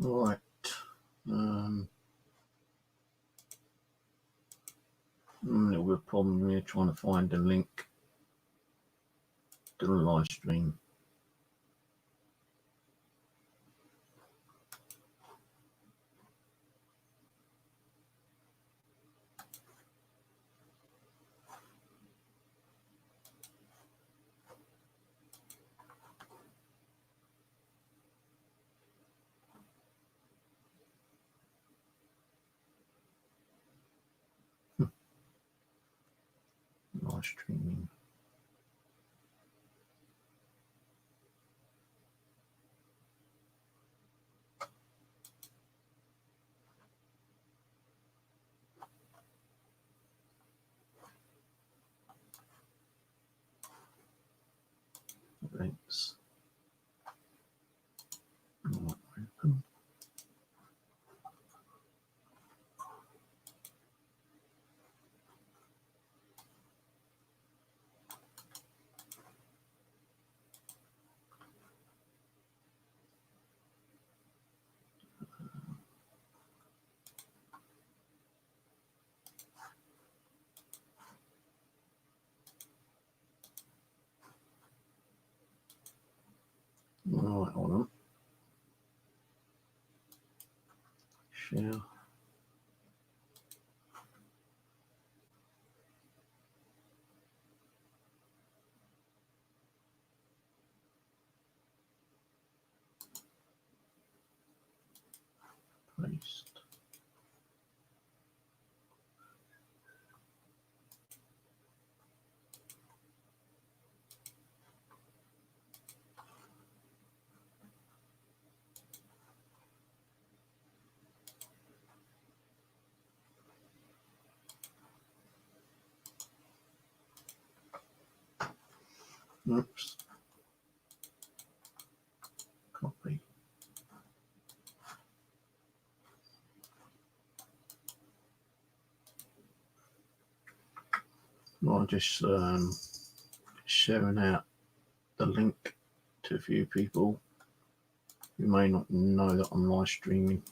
Right. A little bit of problem here trying to find the link to the live stream. Live streaming. Thanks. Open. Right, hold on. Share. Paste. Oops. Copy. I'm just sharing out the link to a few people who may not know that I'm live streaming.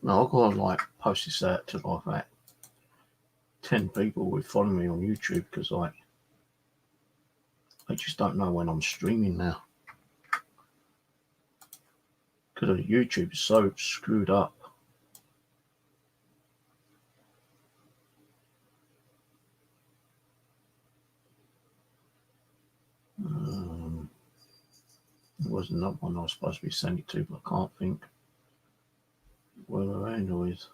No, I've got to like post this out to like that 10 people who follow me on YouTube because like I just don't know when I'm streaming now. Because YouTube is so screwed up. There was another one I was supposed to be sending it to, but I can't think where the handle is.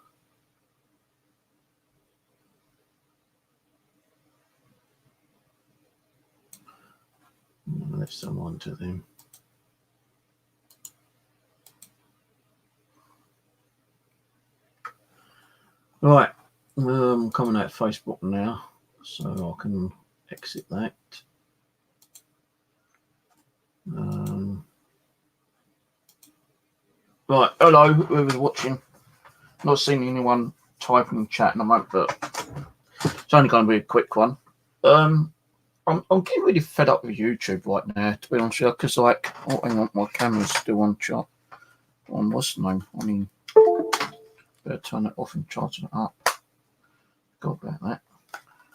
Let's send one to them. Right, I'm coming out of Facebook now, so I can exit that. Right, hello, whoever's watching. Not seeing anyone typing in chat in a moment, but it's only going to be a quick one. I'm getting really fed up with YouTube right now, to be honest with you, because like, oh, hang on, my camera's still on chart. On what's the name? I mean, better turn it off and charge it up. Forgot about that.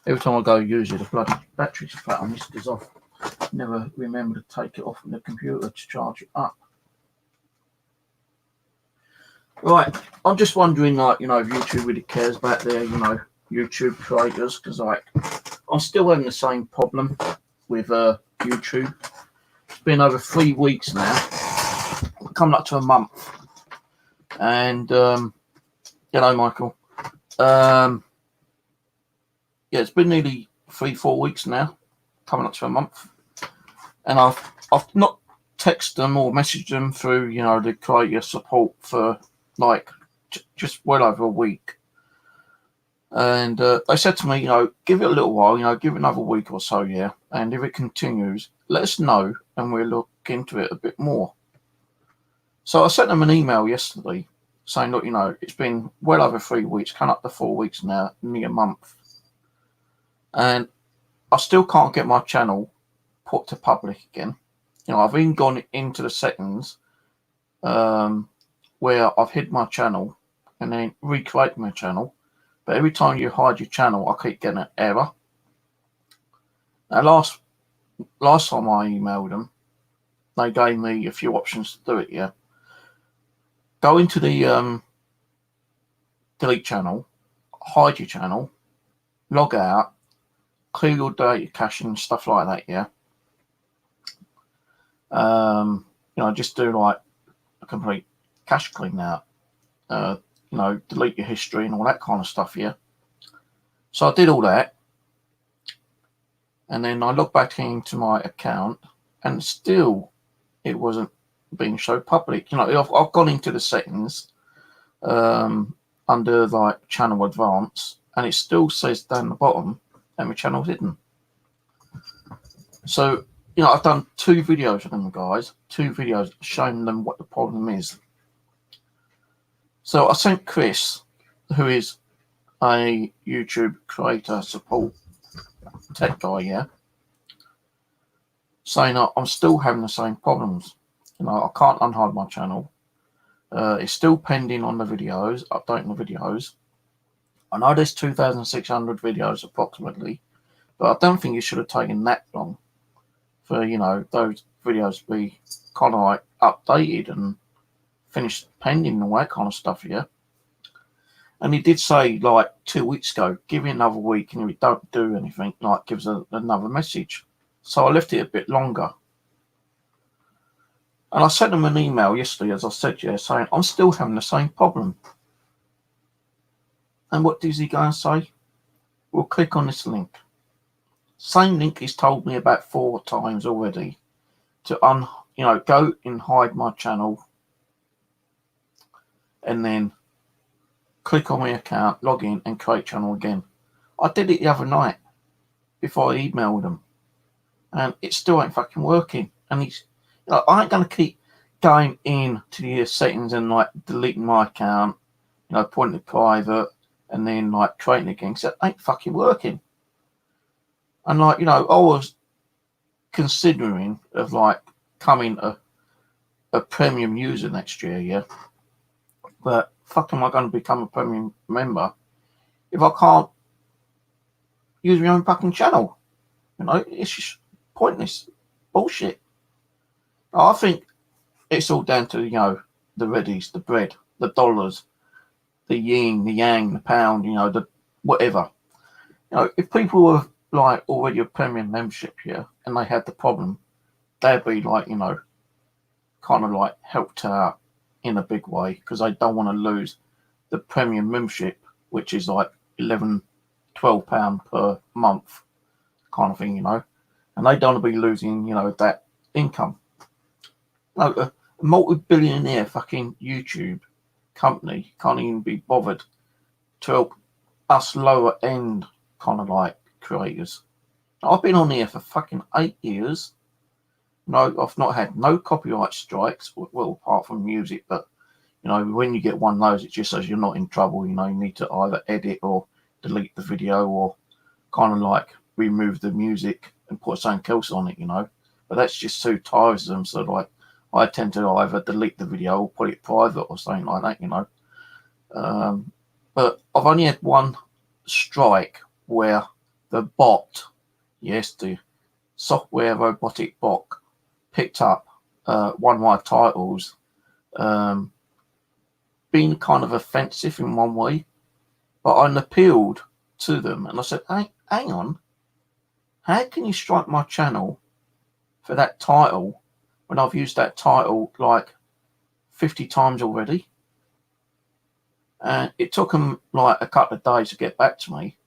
Every time I go use it, the bloody battery's flat on this goes off. Never remember to take it off from the computer to charge it up. Right, I'm just wondering, like, you know, if YouTube really cares about their, you know, YouTube creators, because like, I'm still having the same problem with YouTube. It's been over 3 weeks now, coming up to a month, and hello, Michael. Yeah, it's been nearly 3-4 weeks now, coming up to a month, and I've not texted them or messaged them through, you know, the creator support for like just well over a week. And they said to me, you know, give it a little while, you know, give it another week or so, yeah. And if it continues, let us know and we'll look into it a bit more. So I sent them an email yesterday saying, look, you know, it's been well over 3 weeks, coming up to 4 weeks now, nearly a month. And I still can't get my channel put to public again. You know, I've even gone into the settings where I've hid my channel and then recreate my channel. But every time you hide your channel, I keep getting an error. Now, last time I emailed them, they gave me a few options to do it, yeah. Go into the delete channel, hide your channel, log out, clear your data cache and stuff like that, yeah. You know, just do like a complete cache clean out. You know, delete your history and all that kind of stuff, yeah. So I did all that, and then I logged back into my account, and still it wasn't being shown public. You know, I've gone into the settings under like channel advance, and it still says down the bottom that my channel's hidden. So, you know, I've done 2 videos with them guys, 2 videos showing them what the problem is. So I sent Chris, who is a YouTube creator support tech guy, yeah, saying I'm still having the same problems. You know, I can't unhide my channel. It's still pending on the videos, updating the videos. I know there's 2,600 videos approximately, but I don't think it should have taken that long for, you know, those videos to be kind of like updated and finished pending and all that kind of stuff, yeah. And he did say like 2 weeks ago, give it another week, and if it don't do anything, like gives another message. So I left it a bit longer. And I sent him an email yesterday, as I said, yeah, saying I'm still having the same problem. And what does he go and say? Well, click on this link. Same link he's told me about 4 times already to go and hide my channel, and then click on my account, log in, and create channel again. I did it the other night before I emailed them, and it still ain't fucking working. And he's, you know, I ain't gonna keep going in to the settings and like deleting my account, you know, putting it private, and then like creating it again, because it ain't fucking working. And like, you know, I was considering of like becoming a premium user next year, yeah. But fuck, am I going to become a premium member if I can't use my own fucking channel? You know, it's just pointless bullshit. I think it's all down to, you know, the readies, the bread, the dollars, the yin, the yang, the pound, you know, the whatever. You know, if people were like already a premium membership here and they had the problem, they'd be like, you know, kind of like helped out in a big way, because they don't want to lose the premium membership, which is like £11-12 per month kind of thing, you know, and they don't want to be losing, you know, that income. No, a multi-billionaire fucking YouTube company can't even be bothered to help us lower end kind of like creators. I've been on here for fucking 8 years. No, I've not had no copyright strikes, well, apart from music, but, you know, when you get one of those, it just says you're not in trouble. You know, you need to either edit or delete the video or kind of like remove the music and put something else on it, you know. But that's just too tiresome. So, like, I tend to either delete the video or put it private or something like that, you know. But I've only had one strike where the bot, yes, the software robotic bot, picked up one of my titles being kind of offensive in one way, but I appealed to them and I said, hey, hang on, how can you strike my channel for that title when I've used that title like 50 times already? And it took them like a couple of days to get back to me,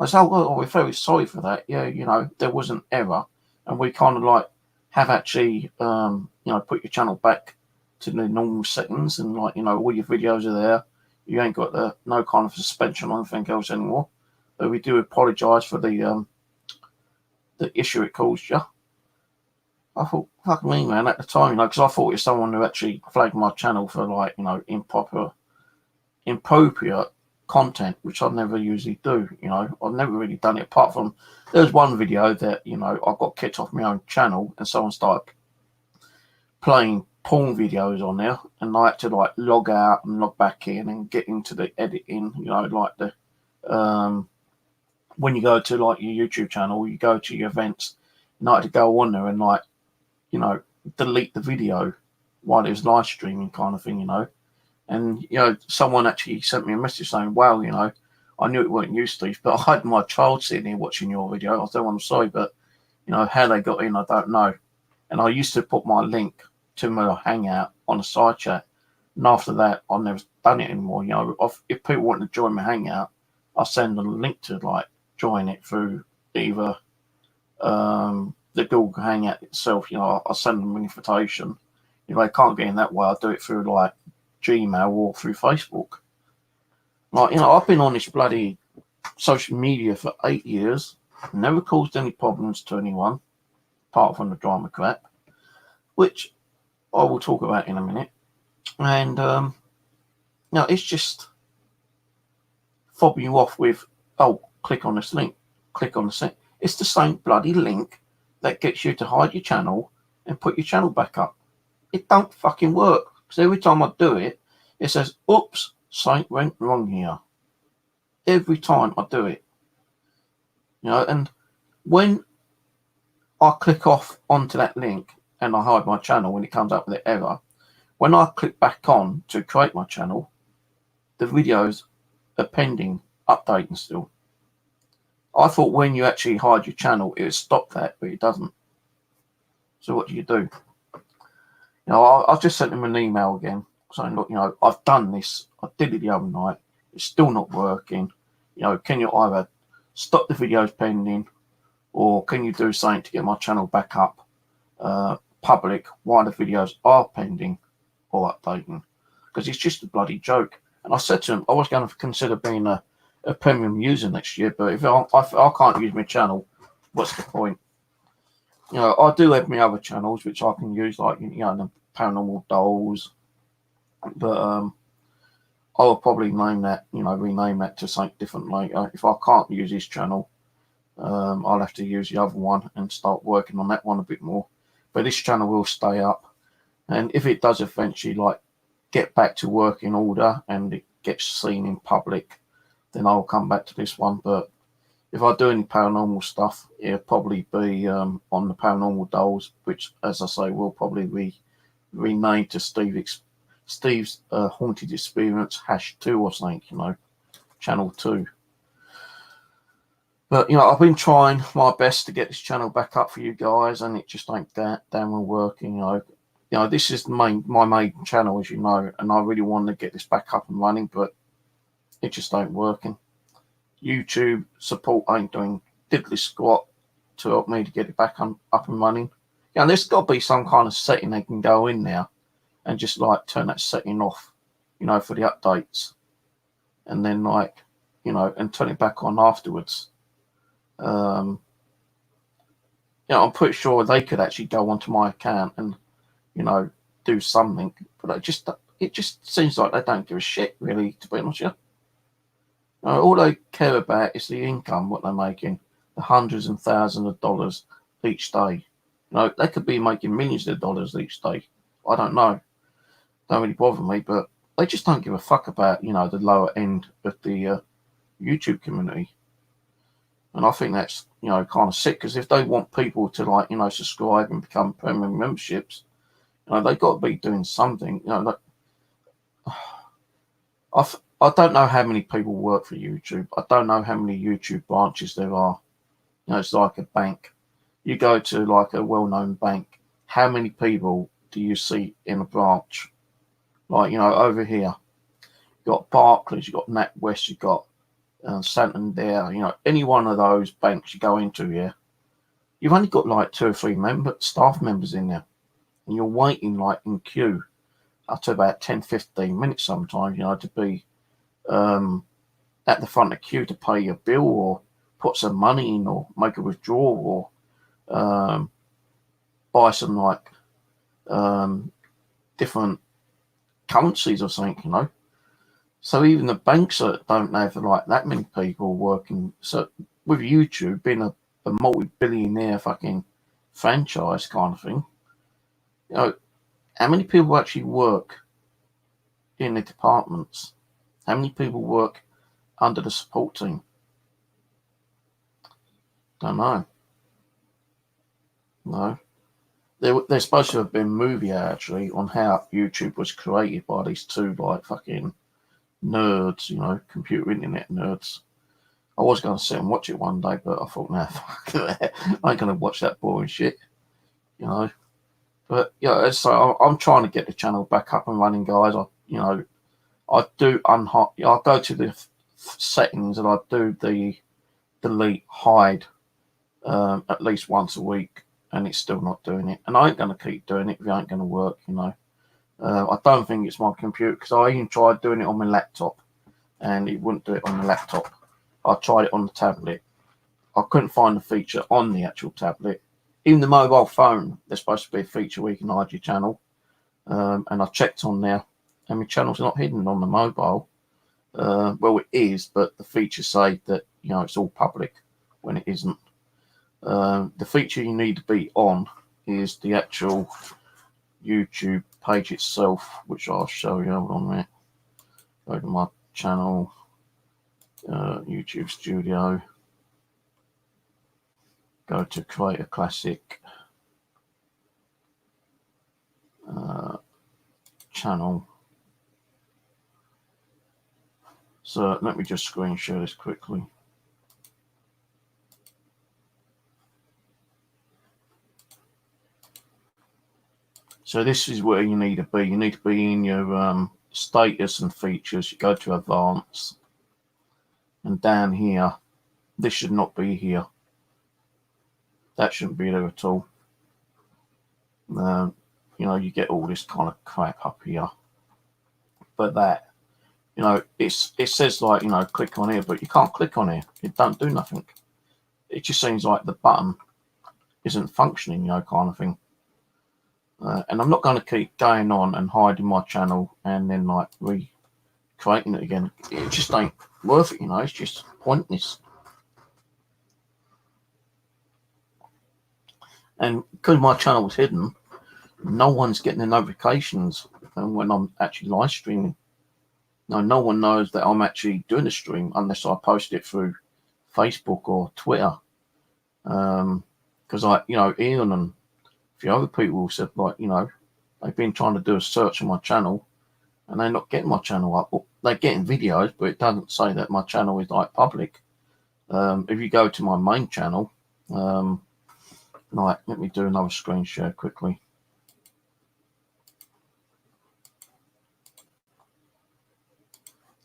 I said, oh, well, we're very sorry for that. Yeah, you know, there was an error, and we kind of like have actually, you know, put your channel back to the normal settings, and like, you know, all your videos are there. You ain't got no kind of suspension or anything else anymore. But we do apologise for the issue it caused you. I thought, fuck me, man, at the time, you know, because I thought it was someone who actually flagged my channel for like, you know, inappropriate content, which I never usually do. You know, I've never really done it apart from there's one video that, you know, I got kicked off my own channel and someone started playing porn videos on there, and I had to like log out and log back in and get into the editing. You know, like the when you go to like your YouTube channel, you go to your events, and I had to go on there and like, you know, delete the video while it was live streaming kind of thing, you know. And, you know, someone actually sent me a message saying, wow, you know, I knew it weren't you, Steve, but I had my child sitting here watching your video. I said, well, I'm sorry, but, you know, how they got in, I don't know. And I used to put my link to my Hangout on a side chat. And after that, I've never done it anymore. You know, if people want to join my Hangout, I'll send them a link to, like, join it through either the Google Hangout itself. You know, I'll send them an invitation. If they can't get in that way, I'll do it through, like, Gmail or through Facebook. Like, you know, I've been on this bloody social media for 8 years, never caused any problems to anyone, apart from the drama crap, which I will talk about in a minute. And, you know, it's just fobbing you off with, oh, click on this link, click on this link. It's the same bloody link that gets you to hide your channel and put your channel back up. It don't fucking work. Because every time I do it, it says, oops, something went wrong here. Every time I do it. You know, and when I click off onto that link and I hide my channel when it comes up with an error, when I click back on to create my channel, the videos are pending updating still. I thought when you actually hide your channel, it would stop that, but it doesn't. So what do? You know, I just sent them an email again saying, look, you know, I've done this. I did it the other night. It's still not working. You know, can you either stop the videos pending, or can you do something to get my channel back up public while the videos are pending or updating? Because it's just a bloody joke. And I said to him, I was going to consider being a premium user next year, but if I can't use my channel, what's the point? You know, I do have my other channels which I can use, like, you know, the Paranormal Dolls, but I will probably rename that to something different later. If I can't use this channel, I'll have to use the other one and start working on that one a bit more. But this channel will stay up, and if it does eventually like get back to working order and it gets seen in public, then I'll come back to this one. But if I do any paranormal stuff, it'll probably be on the Paranormal Dolls, which, as I say, will probably be renamed to Steve's Haunted Experience #2 or something, you know, channel 2. But, you know, I've been trying my best to get this channel back up for you guys, and it just ain't damn well working, you know. This is my main channel, as you know, and I really want to get this back up and running, but it just ain't working. YouTube support ain't doing diddly squat to help me to get it back up and running. You know, there's got to be some kind of setting they can go in there and just like turn that setting off, you know, for the updates, and then like, you know, and turn it back on afterwards. You know, I'm pretty sure they could actually go onto my account and, you know, do something, but it just seems like they don't give a shit, really, to be honest with you. All they care about is the income, what they're making, the hundreds and thousands of dollars each day. You know, they could be making millions of dollars each day. I don't know. Don't really bother me, but they just don't give a fuck about, you know, the lower end of the YouTube community. And I think that's, you know, kind of sick, because if they want people to, like, you know, subscribe and become premium memberships, you know, they've got to be doing something. You know, like, I don't know how many people work for YouTube. I don't know how many YouTube branches there are. You know, it's like a bank. You go to like a well-known bank, how many people do you see in a branch? Like, you know, over here, you've got Barclays, you've got NatWest, you've got Santander, any one of those banks you go into, you've only got like 2 or 3 staff members in there, and you're waiting like in queue up to about 10-15 minutes sometimes, to be at the front of the queue to pay your bill or put some money in or make a withdrawal or buy some like different currencies or something. So even the banks don't have like that many people working. So with YouTube being a multi-billionaire fucking franchise kind of thing, how many people actually work in the departments? How many people work under the support team? Don't know. No. There's supposed to have been a movie actually on how YouTube was created by these two like fucking nerds, computer internet nerds. I was going to sit and watch it one day, but I thought, nah, fuck that. I ain't going to watch that boring shit, But so I'm trying to get the channel back up and running, guys. I do I go to the settings and I do the delete hide at least once a week, and it's still not doing it. And I ain't going to keep doing it if it ain't going to work, I don't think it's my computer, because I even tried doing it on my laptop and it wouldn't do it on the laptop. I tried it on the tablet. I couldn't find the feature on the actual tablet. Even the mobile phone, there's supposed to be a feature where you can hide your channel. And I checked on there, and my channel's not hidden on the mobile. Well, it is, but the features say that, it's all public when it isn't. The feature you need to be on is the actual YouTube page itself, which I'll show you. Hold on there. Go to my channel, YouTube Studio. Go to Create a Classic channel. So let me just screen share this quickly. So this is where you need to be. You need to be in your status and features. You go to advanced, and down here, this should not be here. That shouldn't be there at all. You get all this kind of crap up here. But that, it says like, click on here, but you can't click on here. It don't do nothing. It just seems like the button isn't functioning, kind of thing. And I'm not going to keep going on and hiding my channel and then like recreating it again. It just ain't worth it, It's just pointless. And because my channel was hidden, no one's getting the notifications when I'm actually live streaming. No one knows that I'm actually doing a stream unless I post it through Facebook or Twitter. Because Ian and a few other people said, like, they've been trying to do a search on my channel and they're not getting my channel up. Well, they're getting videos, but it doesn't say that my channel is like public. If you go to my main channel, let me do another screen share quickly.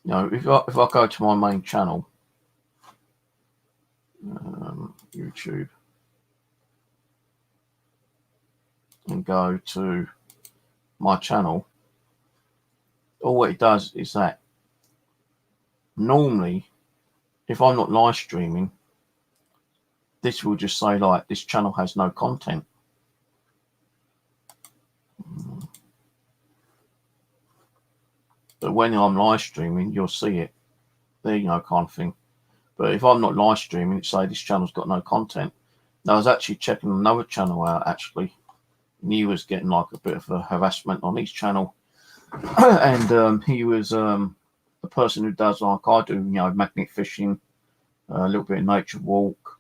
If I go to my main channel, YouTube, and go to my channel, all it does is that normally, if I'm not live streaming, this will just say like, this channel has no content. But when I'm live streaming, you'll see it there, kind of thing. But if I'm not live streaming, it say this channel's got no content. Now, I was actually checking another channel out, actually, and he was getting like a bit of a harassment on his channel. And he was a person who does like I do, magnet fishing, a little bit of nature walk,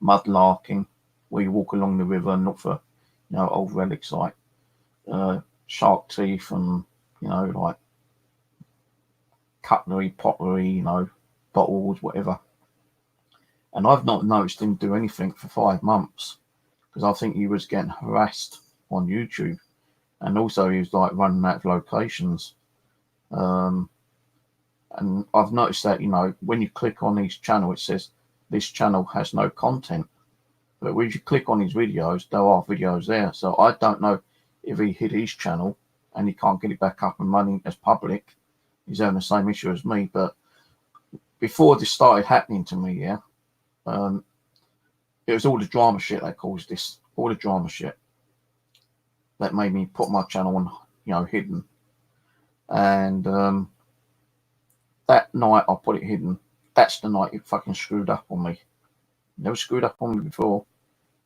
mudlarking, where you walk along the river and look for, old relics like shark teeth and, like cutlery, pottery, bottles, whatever. And I've not noticed him do anything for 5 months because I think he was getting harassed on YouTube. And also he was like running out of locations. And I've noticed that, when you click on his channel, it says this channel has no content. But when you click on his videos, there are videos there. So I don't know if he hid his channel and he can't get it back up and running as public. He's having the same issue as me. But before this started happening to me, it was all the drama shit that caused this. All the drama shit that made me put my channel on, hidden. And that night I put it hidden. That's the night it fucking screwed up on me. Never screwed up on me before,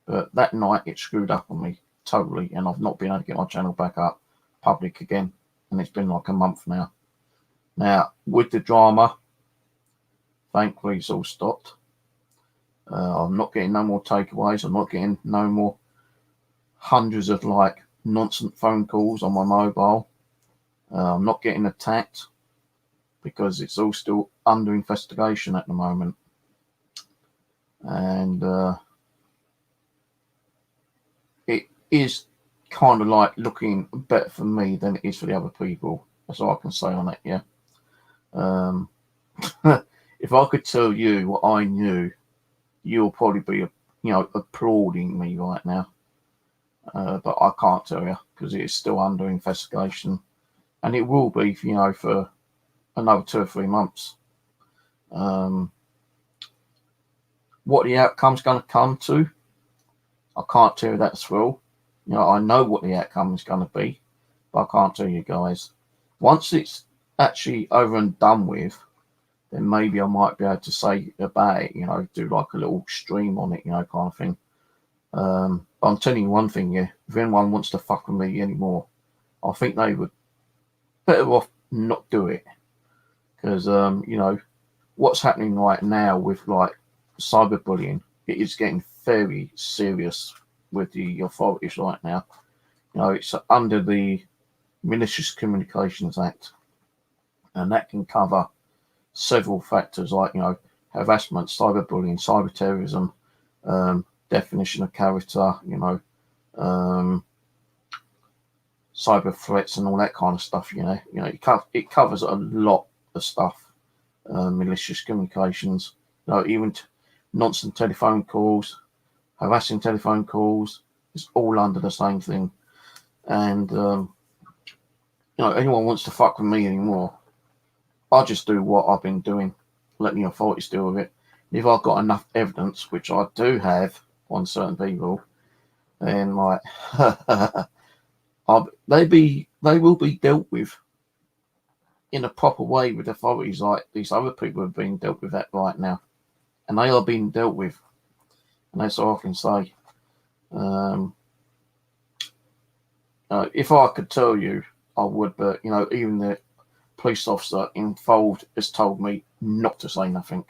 but that night it screwed up on me totally, and I've not been able to get my channel back up public again, and it's been like a month now. Now, with the drama, thankfully it's all stopped. I'm not getting no more takeaways. I'm not getting no more hundreds of nonsense phone calls on my mobile. I'm not getting attacked because it's all still under investigation at the moment. And it is kind of looking better for me than it is for the other people. That's all I can say on it, yeah. If I could tell you what I knew, you'll probably be, applauding me right now. But I can't tell you because it is still under investigation. And it will be, for another 2 or 3 months. What the outcome's going to come to, I can't tell you that as well. I know what the outcome is going to be, but I can't tell you guys. Once it's actually over and done with, then maybe I might be able to say about it, do a little stream on it, kind of thing. But I'm telling you one thing, yeah, if anyone wants to fuck with me anymore, I think they would better off not do it. Because, what's happening right now with cyberbullying, it is getting very serious with the authorities right now. It's under the Malicious Communications Act, and that can cover several factors like, harassment, cyberbullying, cyber terrorism, definition of character, cyber threats and all that kind of stuff. It covers a lot of stuff. Malicious communications, even nonsense telephone calls, harassing telephone calls, it's all under the same thing. And anyone wants to fuck with me anymore, I just do what I've been doing, let the authorities deal with it. If I've got enough evidence, which I do have on certain people, then they will be dealt with in a proper way with authorities, like these other people have been dealt with that right now, and they are being dealt with, and that's all I can say. If I could tell you, I would, but even the police officer involved has told me not to say nothing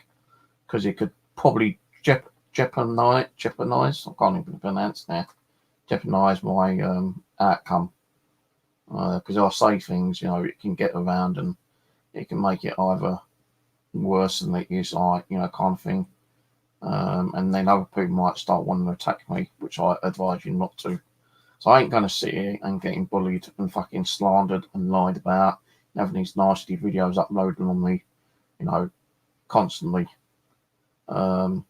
because it could probably jeopardize. I can't even pronounce now. Jeopardize my outcome. Because I say things, it can get around and it can make it either worse than it is, kind of thing. And then other people might start wanting to attack me, which I advise you not to. So I ain't going to sit here and getting bullied and fucking slandered and lied about, and having these nasty videos uploaded on me, constantly. I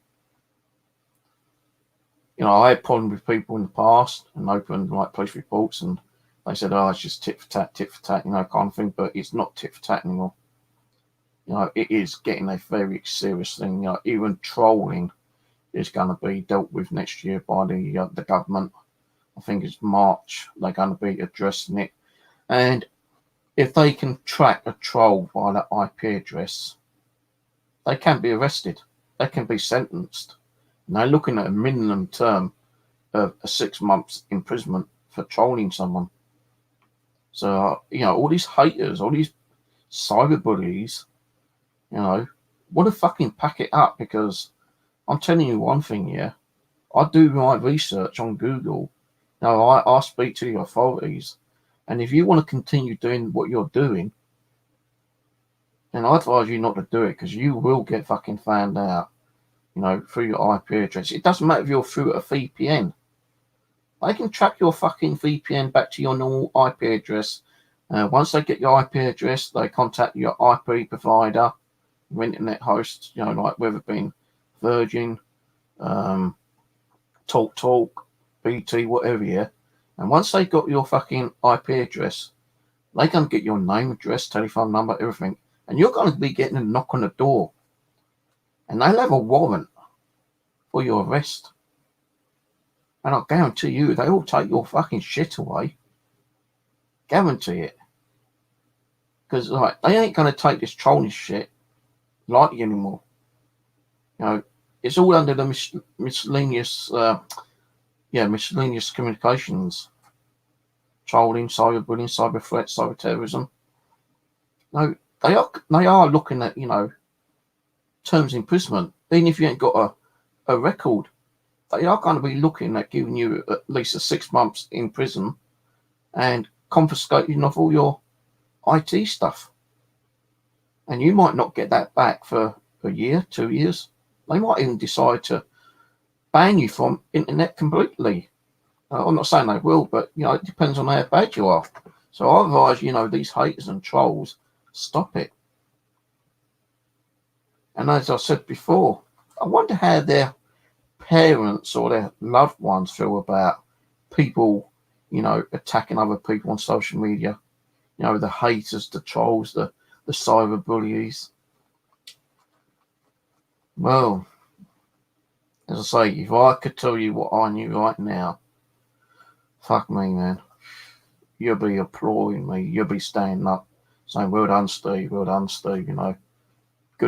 had problems with people in the past and opened police reports, and they said, "Oh, it's just tit for tat, kind of thing." But it's not tit for tat anymore. It is getting a very serious thing. Even trolling is going to be dealt with next year by the government. I think it's March they're going to be addressing it. And if they can track a troll by that IP address, they can be arrested. They can be sentenced. And they're looking at a minimum term of 6 months imprisonment for trolling someone. So, all these haters, all these cyberbullies, want to fucking pack it up, because I'm telling you one thing, yeah, I do my research on Google. I speak to the authorities, and if you want to continue doing what you're doing, then I advise you not to do it, because you will get fucking found out, through your IP address. It doesn't matter if you're through a VPN. They can track your fucking VPN back to your normal IP address Once they get your IP address, they contact your IP provider, your internet host, like whether it been Virgin, TalkTalk, BT, whatever, yeah. And once they got your fucking IP address, they can get your name, address, telephone number, everything. And you're going to be getting a knock on the door. And they'll have a warrant for your arrest. And I guarantee you, they will take your fucking shit away. Guarantee it. Because they ain't going to take this trolling shit lightly anymore. It's all under the miscellaneous communications. Trolling, cyberbullying, cyber threats, cyber terrorism. No, they are looking at, terms of imprisonment. Even if you ain't got a record, they are going to be looking at giving you at least 6 months in prison and confiscating of all your IT stuff. And you might not get that back for a year, 2 years. They might even decide to ban you from internet completely. I'm not saying they will, but, it depends on how bad you are. So I advise, these haters and trolls, stop it. And as I said before, I wonder how their parents or their loved ones feel about people, attacking other people on social media. The haters, the trolls, the cyber bullies. Well, as I say, if I could tell you what I knew right now, fuck me, man. You'll be applauding me. You'll be standing up saying, well done, Steve, good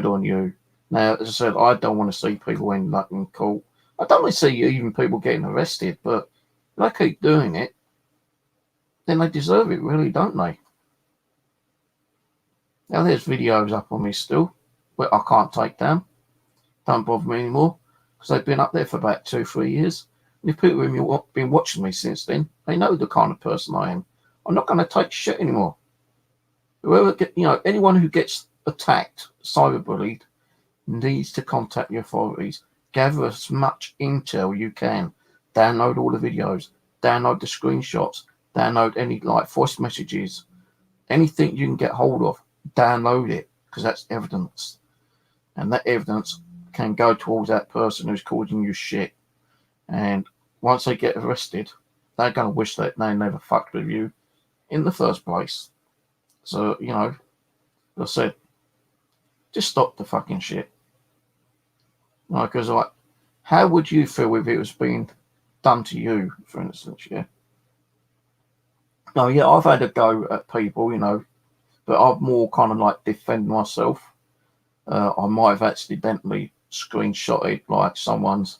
on you. Now, as I said, I don't want to see people end up in court. I don't want to see even people getting arrested, but if they keep doing it, then they deserve it, really, don't they? Now, there's videos up on me still, but I can't take down. Don't bother me anymore, because they've been up there for about 2-3 years. And if people have been watching me since then, they know the kind of person I am. I'm not going to take shit anymore. Anyone who gets attacked, cyberbullied, needs to contact the authorities. Gather as much intel you can. Download all the videos. Download the screenshots. Download any voice messages. Anything you can get hold of. Download it, because that's evidence. And that evidence can go towards that person who's causing you shit. And once they get arrested, they're going to wish that they never fucked with you in the first place. So, as I said, just stop the fucking shit. Because, how would you feel if it was being done to you, for instance, yeah? No, yeah, I've had a go at people, but I've more kind of defend myself. I might have accidentally screenshotted someone's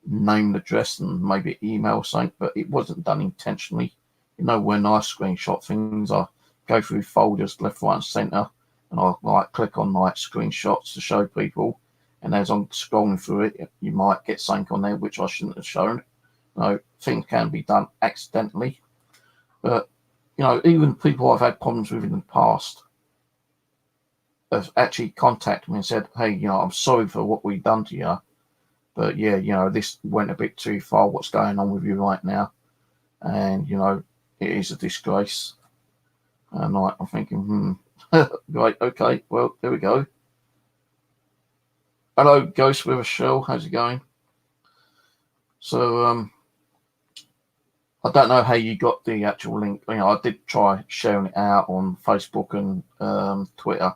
name, address, and maybe email something, but it wasn't done intentionally. When I screenshot things, I go through folders left, right, and center, and I click on screenshots to show people. And as I'm scrolling through it, you might get something on there which I shouldn't have shown. Things can be done accidentally, but even people I've had problems with in the past have actually contacted me and said, hey, I'm sorry for what we've done to you, but yeah, this went a bit too far. What's going on with you right now? And it is a disgrace. And I'm thinking, right, okay, well, there we go. Hello, Ghost with a Shell. How's it going? So, I don't know how you got the actual link. I did try sharing it out on Facebook and Twitter.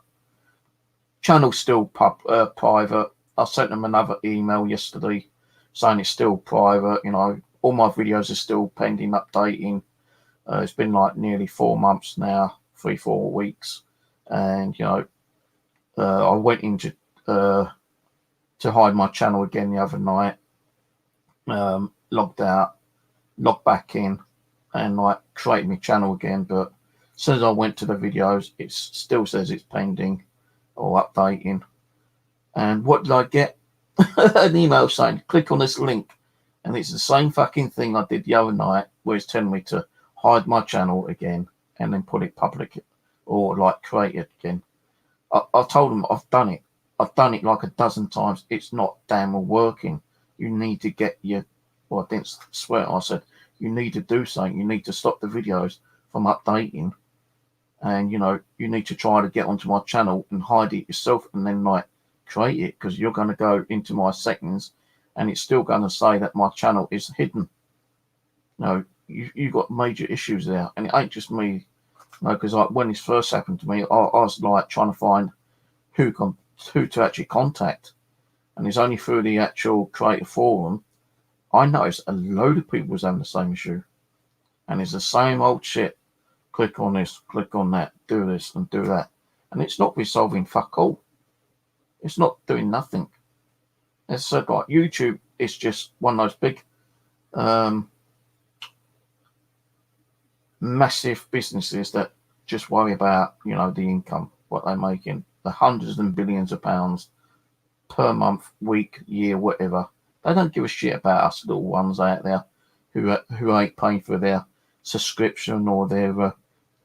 Channel's still private. I sent them another email yesterday saying it's still private. All my videos are still pending updating. It's been nearly 4 months now, 3-4 weeks, and I went into to hide my channel again the other night. Logged out, logged back in, and created my channel again. But as soon as I went to the videos, it still says it's pending or updating. And what did I get? An email saying, click on this link. And it's the same fucking thing I did the other night, where it's telling me to hide my channel again and then put it public or create it again. I told them I've done it. I've done it a dozen times. It's not damn well working. You need to get I didn't swear. I said, you need to do something. You need to stop the videos from updating. and you need to try to get onto my channel and hide it yourself, and then like create it, because you're going to go into my settings and it's still going to say that my channel is hidden. You got major issues there, and it ain't just me. Because like when this first happened to me, I was like trying to find who to actually contact, and it's only through the actual creator forum I noticed a load of people was having the same issue, and it's the same old shit. Click on this, click on that, do this and do that, and it's not resolving fuck all. It's not doing nothing. It's like YouTube. It's just one of those big, massive businesses that just worry about the income, what they're making, the hundreds and billions of pounds per month, week, year, whatever. They don't give a shit about us little ones out there who ain't paying for their subscription or their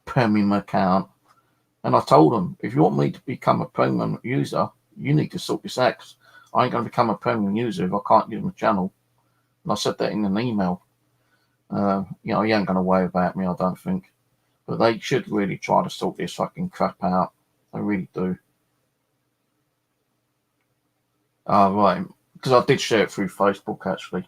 premium account. And I told them, if you want me to become a premium user, you need to sort this out. 'Cause I ain't going to become a premium user if I can't use my channel. And I said that in an email. He ain't going to worry about me, I don't think. But they should really try to sort this fucking crap out. They really do. Right. Because I did share it through Facebook, actually.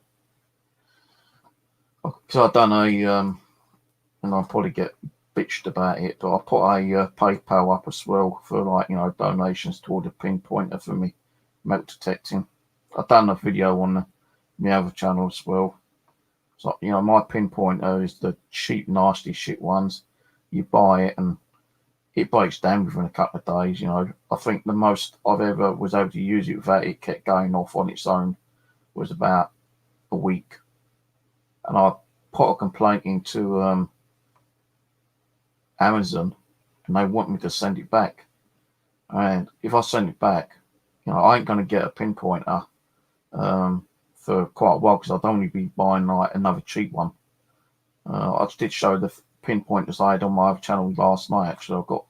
Because I've done and I'll probably get bitched about it, but I put a PayPal up as well for donations toward the pinpointer for me metal detecting. I've done a video on my other channel as well. So my pinpointer is the cheap, nasty shit ones. You buy it and it breaks down within a couple of days. I think the most I've ever was able to use it without it kept going off on its own was about a week. And I put a complaint into Amazon, and they want me to send it back. And if I send it back, I ain't going to get a pinpointer for quite a while, because I'd only be buying like another cheap one. I did show the pinpointers I had on my other channel last night. Actually, I've got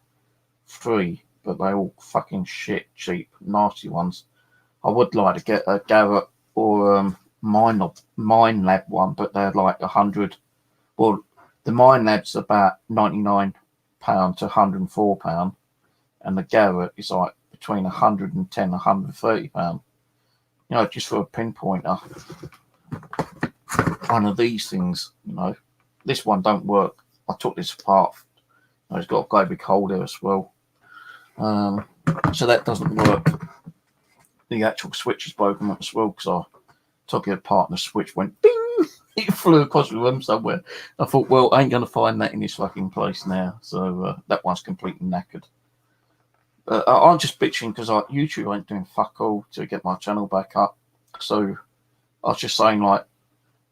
3, but they're all fucking shit, cheap, nasty ones. I would like to get a Garrett or Minelab one, but they're like 100. Well, the Minelab's about £99 to £104, and the Garrett is like between £110 and £130. Just for a pinpointer. One of these things, this one don't work. I took this apart. It's got a great big hole there as well. So that doesn't work. The actual switch is broken up as well, because I took it apart and the switch went ding. It flew across the room somewhere. I thought, well, I ain't going to find that in this fucking place now. So that one's completely knackered. I'm just bitching because YouTube ain't doing fuck all to get my channel back up. So I was just saying,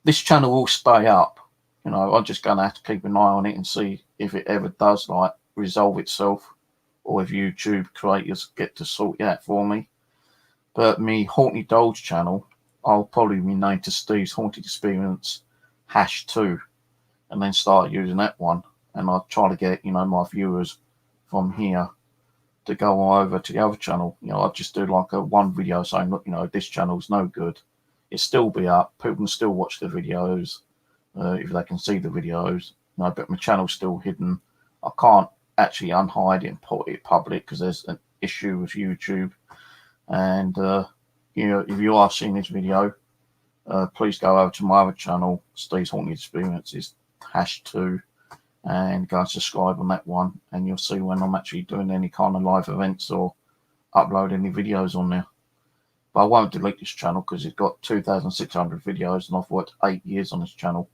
this channel will stay up. I'm just going to have to keep an eye on it and see if it ever does resolve itself, or if YouTube creators get to sort it out for me. But me Haunted Dolls channel, I'll probably rename to Steve's Haunted Experience #2, and then start using that one. And I'll try to get my viewers from here to go over to the other channel. I'll just do like a one video saying, look, this channel's no good. It'll still be up. People can still watch the videos if they can see the videos. But my channel's still hidden. I can't actually unhide it and put it public because there's an issue with YouTube. And if you are seeing this video, please go over to my other channel, Steve's Haunted Experiences #2, and go and subscribe on that one, and you'll see when I'm actually doing any kind of live events or upload any videos on there. But I won't delete this channel because it's got 2,600 videos, and I've worked 8 years on this channel.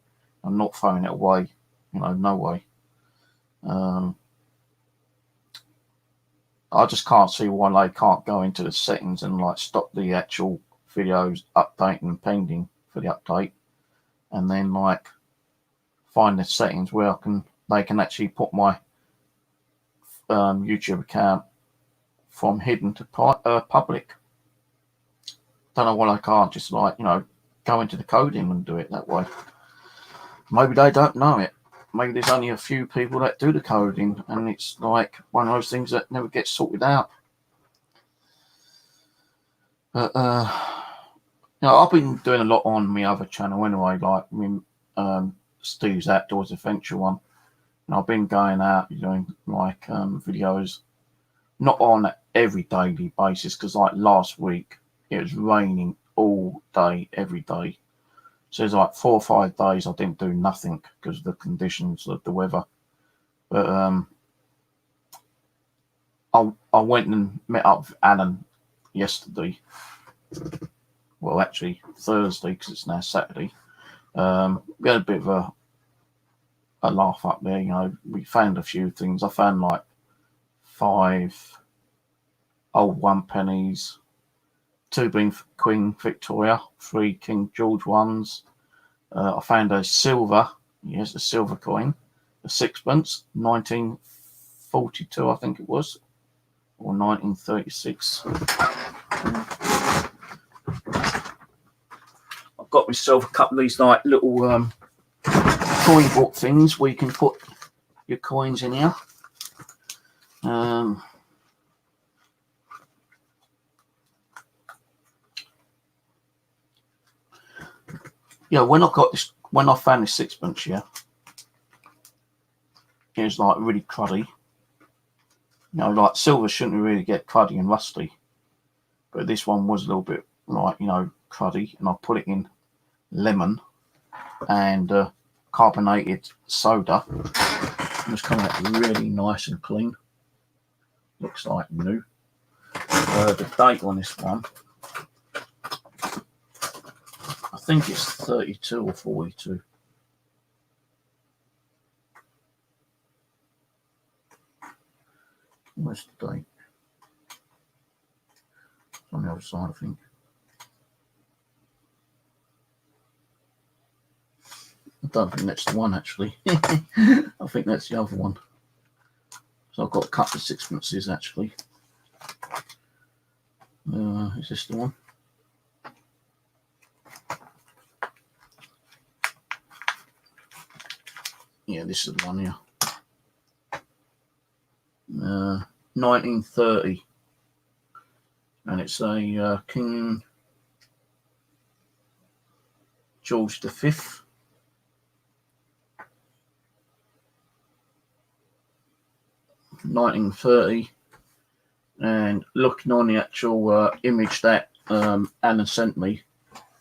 I'm not throwing it away, no way. I just can't see why they can't go into the settings and stop the actual videos updating pending for the update, and then find the settings where they can actually put my YouTube account from hidden to public. Don't know why I can't just go into the coding and do it that way. Maybe they don't know it. Maybe there's only a few people that do the coding, and it's one of those things that never gets sorted out. But I've been doing a lot on my other channel anyway, Steve's Outdoors Adventure one. And I've been going out doing like videos, not on every daily basis, because like last week it was raining all day, every day. So it's like 4 or 5 days I didn't do nothing because of the conditions of the weather. But I went and met up with Alan yesterday. Well, actually Thursday, because it's now Saturday. We had a bit of a laugh up there. You know, we found a few things. I found like 5 old 1 pennies, 2 being Queen Victoria, 3 King George ones. I found a silver, yes, a silver coin, a 6pence, 1942, I think it was, or 1936. I've got myself a couple of these like little coin book things where you can put your coins in here. Yeah, when I found this 6pence, yeah, it was like really cruddy. You know, like silver shouldn't really get cruddy and rusty, but this one was a little bit like, you know, cruddy, and I put it in lemon and carbonated soda. It was coming out really nice and clean. Looks like new. The date on this one, I think it's 32 or 42. Where's the date? It's on the other side, I think. I don't think that's the one, actually. I think that's the other one. So I've got a couple of 6pences, actually. Is this the one? Yeah, this is the one here. 1930. And it's a King George V. (1930), and looking on the actual image that Anna sent me,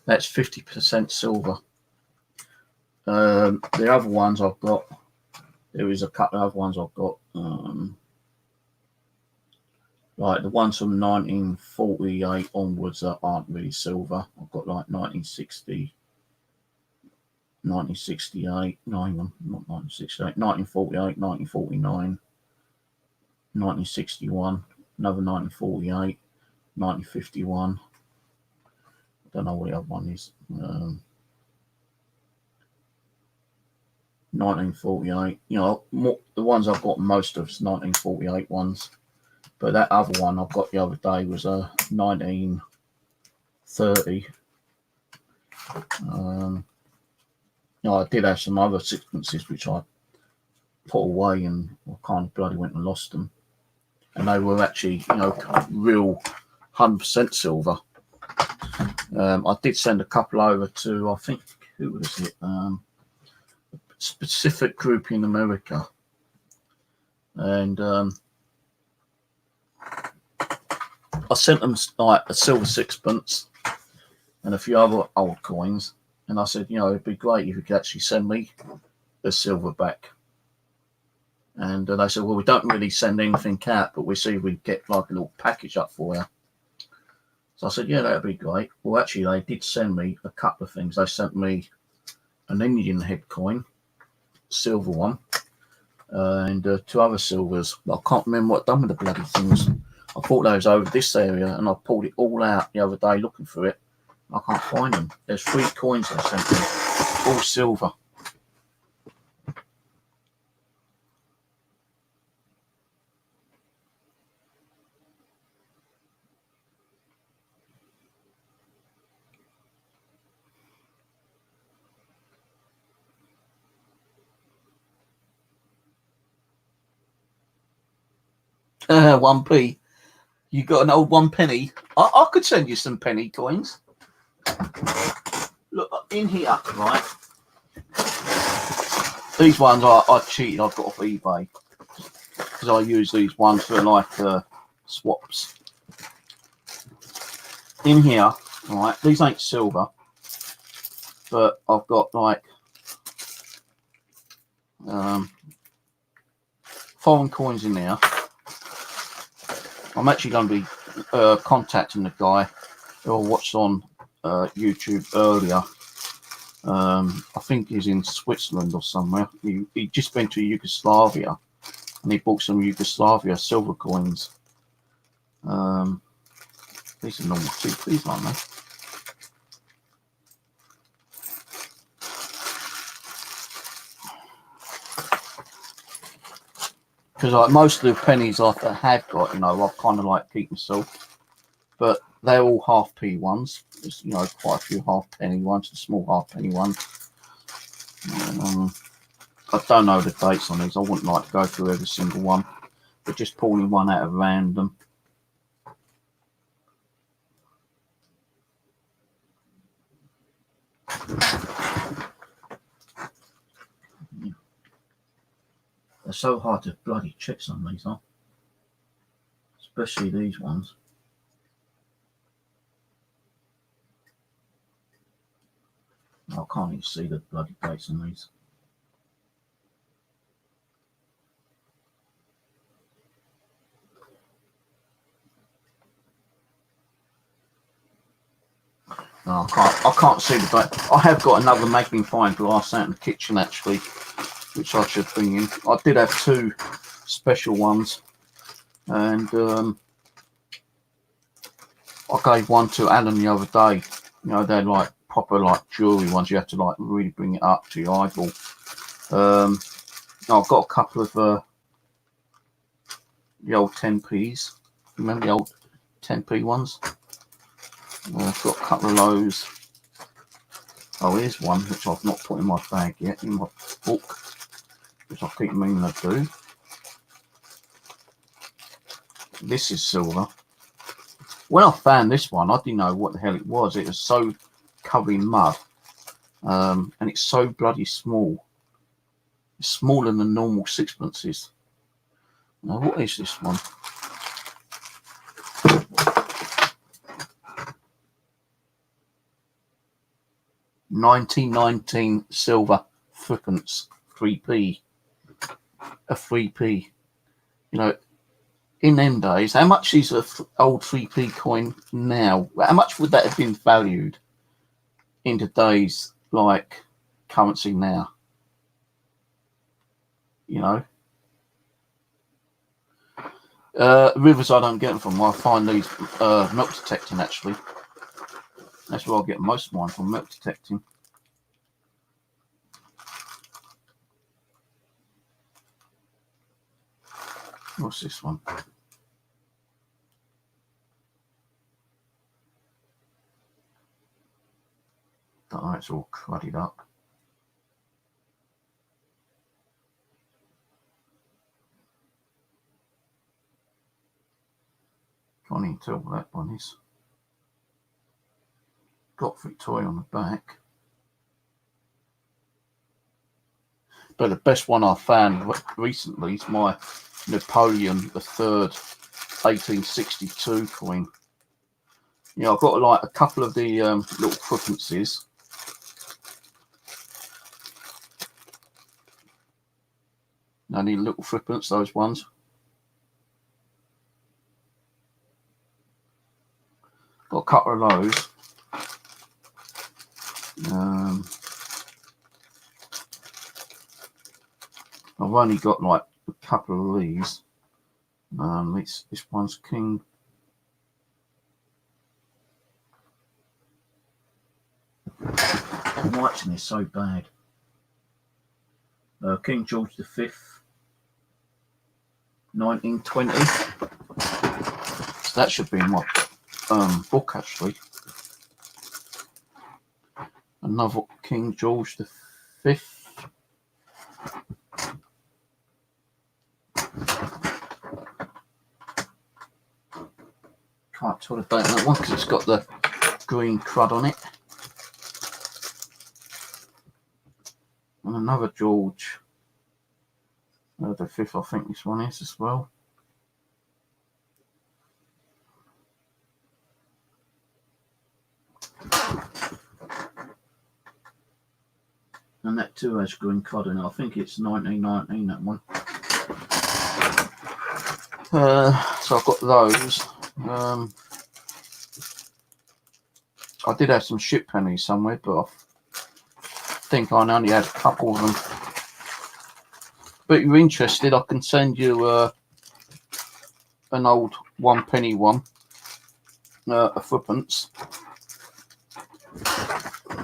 that's 50% silver. The other ones I've got, there is a couple of other ones I've got, like the ones from 1948 onwards that aren't really silver. I've got like 1960, 1968, not 1968, 1948, 1949, 1961, another 1948, 1951. I don't know what the other one is. 1948. You know, the ones I've got most of is 1948 ones. But that other one I've got the other day was a 1930. You know, I did have some other 6pences which I put away, and I kind of bloody went and lost them. And they were actually, you know, real 100% silver. I did send a couple over to, I think, who was it? A specific group in America. And I sent them like a silver 6pence and a few other old coins. And I said, you know, it'd be great if you could actually send me the silver back. And they said, well, we don't really send anything out, but we see if we get like a little package up for you. So I said, yeah, that'd be great. Well, actually, they did send me a couple of things. They sent me an Indian head coin, silver one, and 2 other silvers. But I can't remember what I'd done with the bloody things. I thought they was over this area, and I pulled it all out the other day looking for it. I can't find them. There's 3 coins they sent me, all silver. One p. You got an old 1 penny? I could send you some penny coins. Look in here, right? These ones I cheated. I've got off eBay because I use these ones for like swaps. In here, right? These ain't silver, but I've got like foreign coins in there. I'm actually going to be contacting the guy who I watched on YouTube earlier. I think he's in Switzerland or somewhere. He just went to Yugoslavia and he bought some Yugoslavia silver coins. These are normal TPs, aren't they? Because like most of the pennies I have got, you know, I've kind of like keep myself, but they're all half p ones. There's, you know, quite a few half penny ones, the small half penny ones. I don't know the dates on these. I wouldn't like to go through every single one, but just pulling one out of random. They're so hard to bloody check some of these, huh? Especially these ones. I can't even see the bloody dates on these. No, I can't see the date. I have got another magnifying glass out in the kitchen actually, which I should bring in. I did have two special ones, and I gave one to Alan the other day. You know, they're like proper like jewelry ones. You have to like really bring it up to your eyeball. I've got a couple of the old 10p's. Remember the old 10p ones? I've got a couple of those. Oh, here's one which I've not put in my bag yet, in my book, which I keep meaning to do. This is silver. When I found this one, I didn't know what the hell it was. It was so covered in mud, and it's so bloody small. It's smaller than normal sixpences. Now, what is this one? $19.19 silver threepence, 3p, a 3p. You know, in them days, how much is an old 3p coin now? How much would that have been valued in today's like currency now? You know, rivers I don't get them from. I find these milk detecting actually. That's where I get most of mine from, milk detecting. What's this one? Don't know, it's all cruddied up. Can't even tell what that one is. Got Victoria on the back. But the best one I found recently is my Napoleon III 1862 coin. You know, I've got like a couple of the little threepences. Only little threepence, those ones. Got a couple of those. I've only got like a couple of these. This one's King. The whitening is so bad. King George V, 1920. So that should be in my book actually. Another King George V. Can't tell the date on that one because it's got the green crud on it. And another George. The 5th, I think this one is as well. And that too has green cod in it. I think it's 1919, that one. So I've got those. I did have some ship pennies somewhere, but I think I only had a couple of them. But if you're interested, I can send you an old 1p one, a 4p.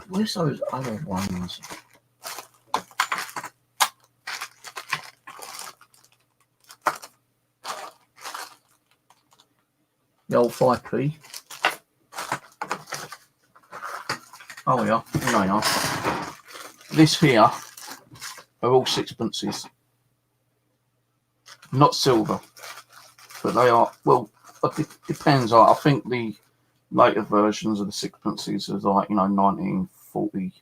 Where's those other ones? The old 5p. Oh yeah, there they are. This here are all 6p. Not silver, but they are, well, it depends. I think the later versions of the 6p are like, 1940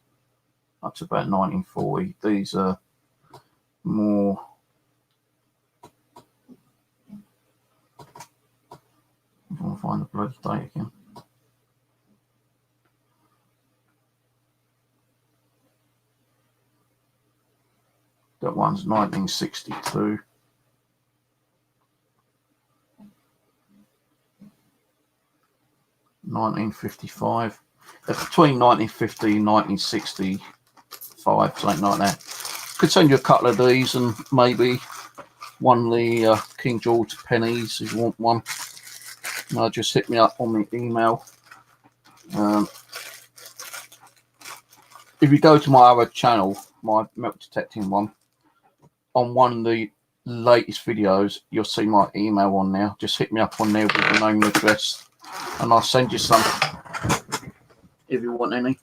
up to about 1940. These are more, I'm trying to find the bloody date again. That one's 1962. $1955. Between 1950 and 1965, something like that. Could send you a couple of these and maybe one of the King George pennies if you want one. Just hit me up on the email. If you go to my other channel, my milk detecting one, on one of the latest videos, you'll see my email on there. Just hit me up on there with your name and address, and I'll send you some if you want any.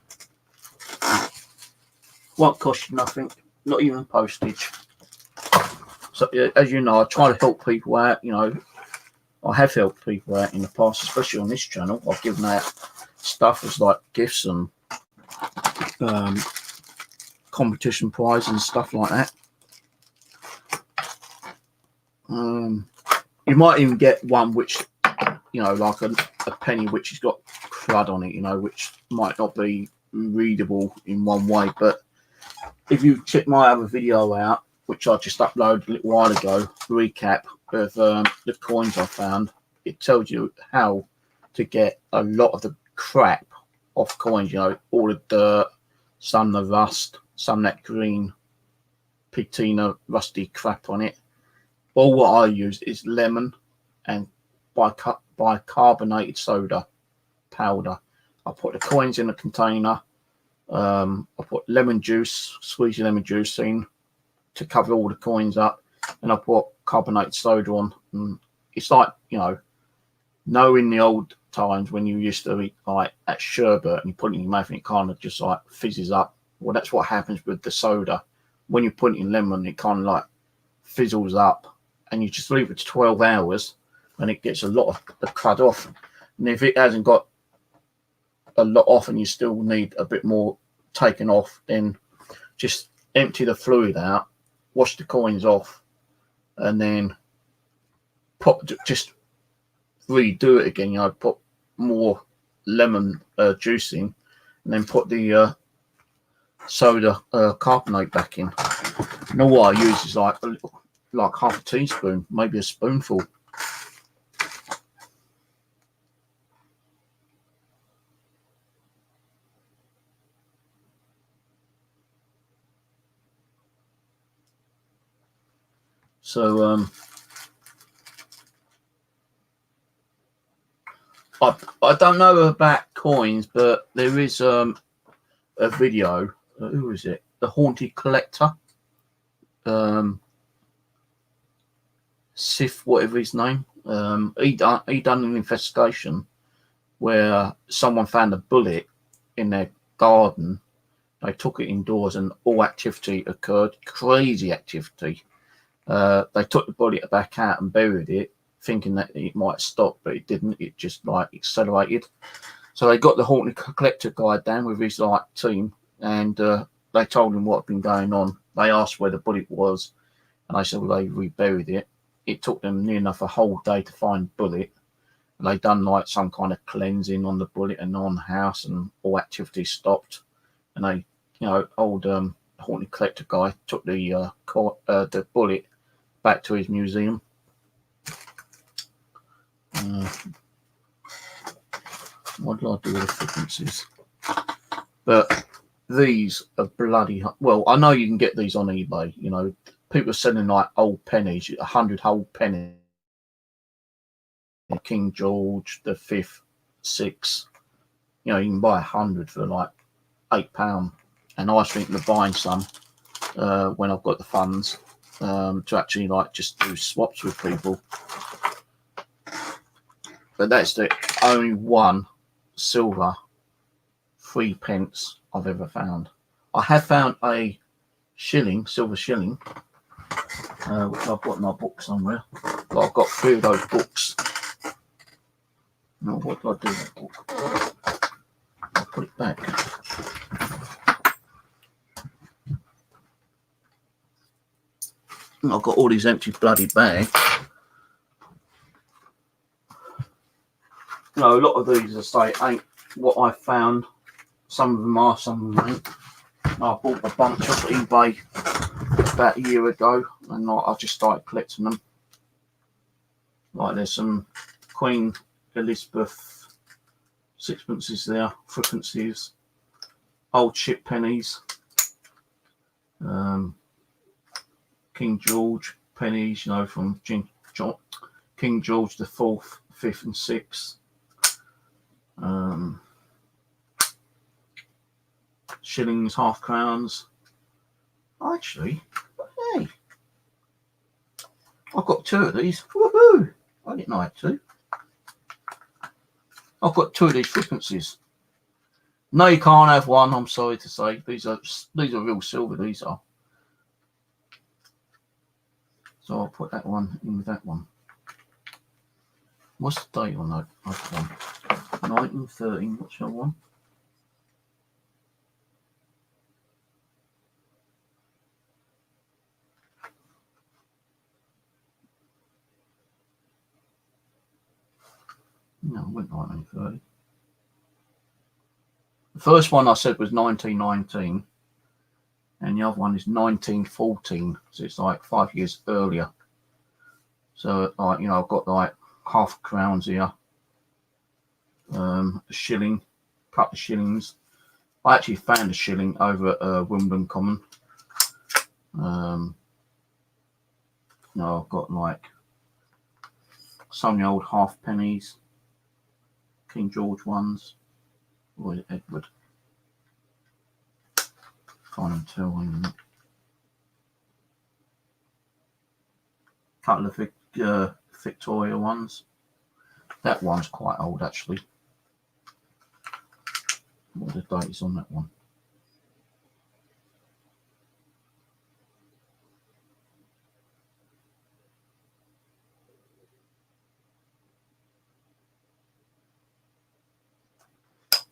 Won't cost you nothing, not even postage. So as you know, I try to help people out. I have helped people out in the past, especially on this channel. I've given out stuff as like gifts and competition prizes and stuff like that. You might even get one which, like a penny which has got crud on it, which might not be readable in one way. But if you check my other video out, which I just uploaded a little while ago, recap of the coins I found, it tells you how to get a lot of the crap off coins, all the dirt, some the rust, some that green patina rusty crap on it. All what I use is lemon and bicarbonated soda powder. I put the coins in a container. I put lemon juice, squeeze lemon juice in to cover all the coins up, and I put carbonated soda on. And it's like, knowing the old times when you used to eat like at sherbet and you put it in your mouth and it kind of just like fizzes up. Well, that's what happens with the soda. When you put it in lemon, it kind of like fizzles up, and you just leave it to 12 hours and it gets a lot of the crud off. And if it hasn't got a lot off and you still need a bit more taken off, then just empty the fluid out, wash the coins off, and then just redo it again. Put more lemon juice in, and then put the soda carbonate back in. What I use is like half a teaspoon, maybe a spoonful. So I don't know about coins, but there is a video. Who is it? The Haunted Collector. Sif, whatever his name. He done an investigation where someone found a bullet in their garden. They took it indoors and all activity occurred. Crazy activity. They took the bullet back out and buried it, thinking that it might stop, but it didn't. It just like accelerated. So they got the Haunted Collector guy down with his team, and they told him what had been going on. They asked where the bullet was, And they said, well, they reburied it. It took them near enough a whole day to find bullet. And they done like some kind of cleansing on the bullet and on the house, and all activity stopped. And they, old haunted collector guy took the bullet back to his museum. What did I do with the frequencies? But these are bloody well. I know you can get these on eBay. People are selling like old pennies, 100 old pennies. King George the Fifth, 6. You can buy 100 for like £8. And I was thinking of buying some when I've got the funds to actually like just do swaps with people. But that's the only one silver 3p I've ever found. I have found a silver shilling, which I've got in my book somewhere. But I've got 3 of those books. Now, what do I do with that book? I'll put it back. I've got all these empty bloody bags. A lot of these, I say, ain't what I found. Some of them are, some of them ain't. I bought a bunch off eBay about a year ago, and I just started collecting them. Like there's some Queen Elizabeth sixpences there, frequencies, old chip pennies, King George pennies, from King George the 4th, 5th, and 6th. Shillings, half crowns. Actually, hey, I've got 2 of these. Woohoo! I didn't know I had 2. I've got 2 of these frequencies. No, you can't have one. I'm sorry to say. These are real silver. These are. So I'll put that one in with that one. What's the date on that? 1913. What's that one? No, it went 1930. The first one I said was 1919, and the other one is 1914. So it's like 5 years earlier. So like I've got like half crowns here, a shilling, a couple of shillings. I actually found a shilling over at Wimbledon Common. I've got like some of the old half pennies, King George ones, or is it Edward? Can't tell. Couple of Victoria ones. That one's quite old actually. What are the dates on that one?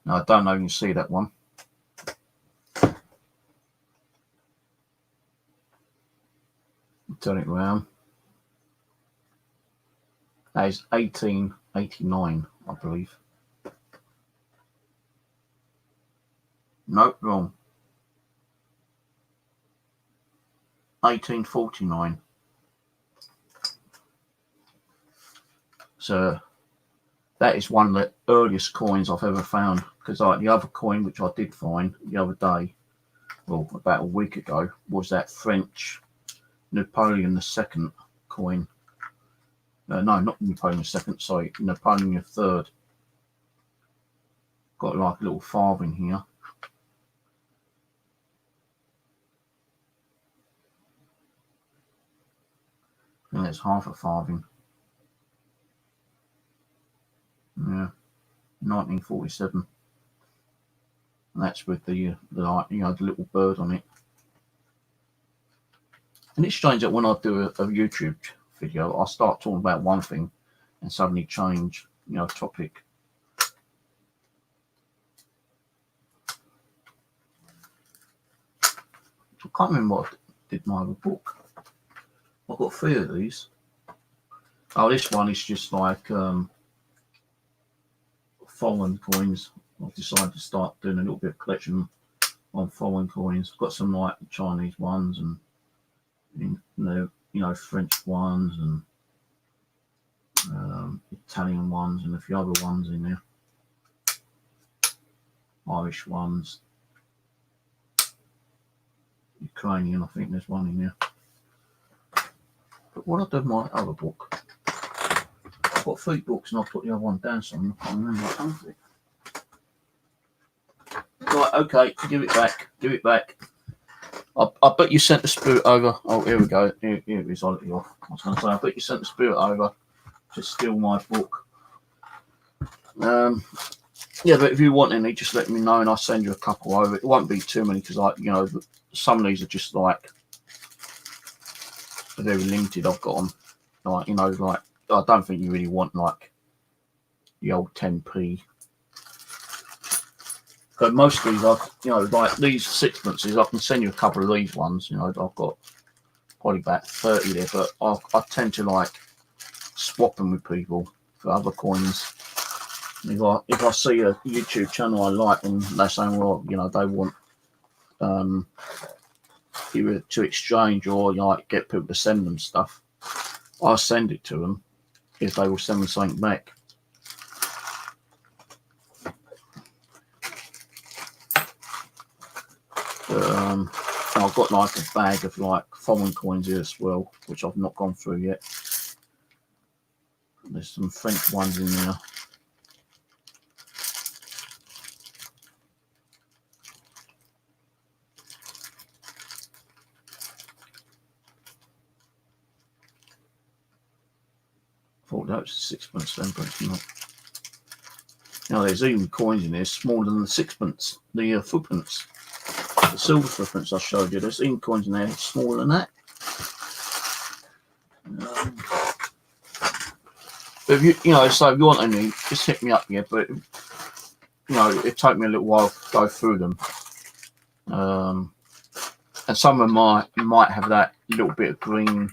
No, I don't know if you can see that one. Turn it around. That is 1889, I believe. Nope, wrong. 1849. So that is one of the earliest coins I've ever found, because like the other coin which I did find the other day, well, about a week ago, was that French Napoleon II coin. No, not Napoleon II, sorry, Napoleon III. Got like a little farthing here. And it's half a farthing. Yeah, 1947. And that's with the little bird on it. And it's strange that when I do a YouTube video, I start talking about one thing and suddenly change, topic. I can't remember what I did my other book. I've got 3 of these. Oh, this one is just like foreign coins. I've decided to start doing a little bit of collection on foreign coins. I've got some like Chinese ones and French ones and Italian ones and a few other ones in there. Irish ones. Ukrainian, I think there's one in there. But what I do with my other book, I've got 3 books and I put the other one down somewhere. I can't remember what I've done with it. Right, okay, give it back. Give it back. I bet you sent the spirit over. Oh, here we go. Here it is. I'll let you off. I was going to say, I bet you sent the spirit over to steal my book. Yeah, but if you want any, just let me know and I'll send you a couple over. It won't be too many because, some of these are just like very limited. I've got them, I don't think you really want like the old 10p. But most of these are, like these sixpences, I can send you a couple of these ones. I've got probably about 30 there, but I tend to like swap them with people for other coins. If I see a YouTube channel I like and they're saying, well, they want either to exchange or get people to send them stuff, I'll send it to them if they will send me something back. I've got like a bag of like foreign coins here as well, which I've not gone through yet. There's some French ones in there. Thought that was a sixpence then, but it's not. There's even coins in there smaller than the sixpence, the footpence, the silver footpence I showed you. There's even coins in there smaller than that. But if so if you want any, just hit me up here. But it take me a little while to go through them. And some of them might have that little bit of green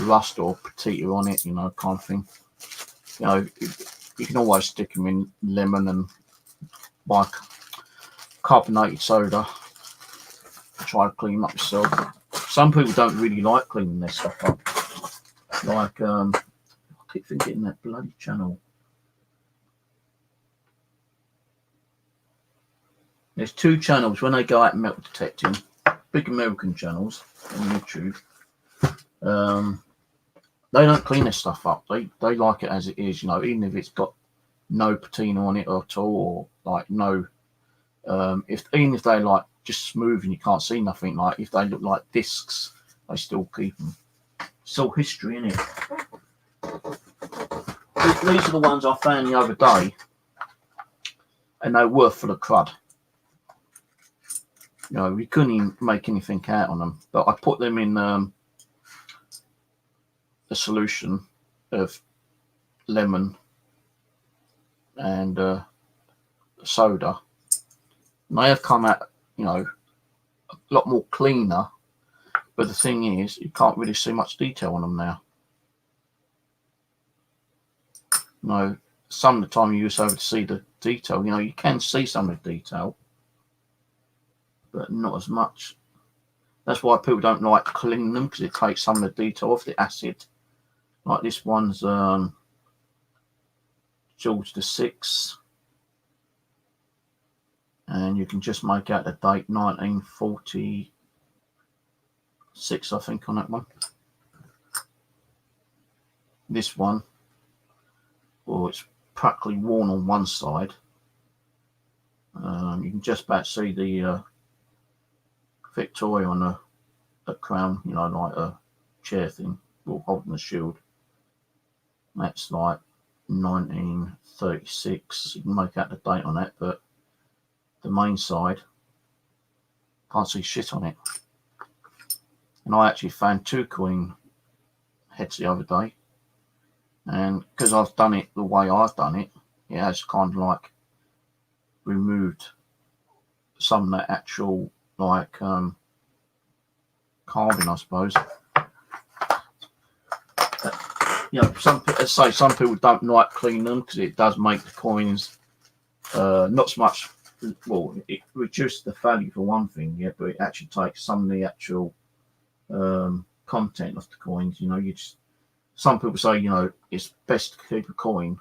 rust or petita on it, kind of thing. You can always stick them in lemon and buy carbonated soda. Try to clean them up yourself. Some people don't really like cleaning their stuff up. Like, I keep forgetting that bloody channel. There's 2 channels when they go out metal detecting, big American channels on YouTube. They don't clean their stuff up. They like it as it is, even if it's got no patina on it at all, or like no. Even if they like just smooth and you can't see nothing, like if they look like discs, they still keep them. It's all history, isn't it? These are the ones I found the other day, and they were full of crud. We couldn't even make anything out on them, but I put them in a solution of lemon and soda, and they have come out, a lot more cleaner. But the thing is, you can't really see much detail on them now. Some of the time you use over to see the detail. You can see some of the detail, but not as much. That's why people don't like cleaning them, because it takes some of the detail off the acid. Like this one's George VI, and you can just make out the date 1946, I think, on that one. This one, it's practically worn on one side. You can just about see the Victoria on a crown, like a chair thing, or holding a shield. That's like 1936. You can make out the date on that, but the main side, can't see shit on it. And I actually found 2 coin heads the other day, and because I've done it the way I've done it, it has kind of like removed some of that actual like carving, I suppose. you know, some people don't like clean them because it does make the coins not so much. Well, it reduces the value for one thing, yeah, but it actually takes some of the actual content of the coins. You know, some people say, you know, it's best to keep a coin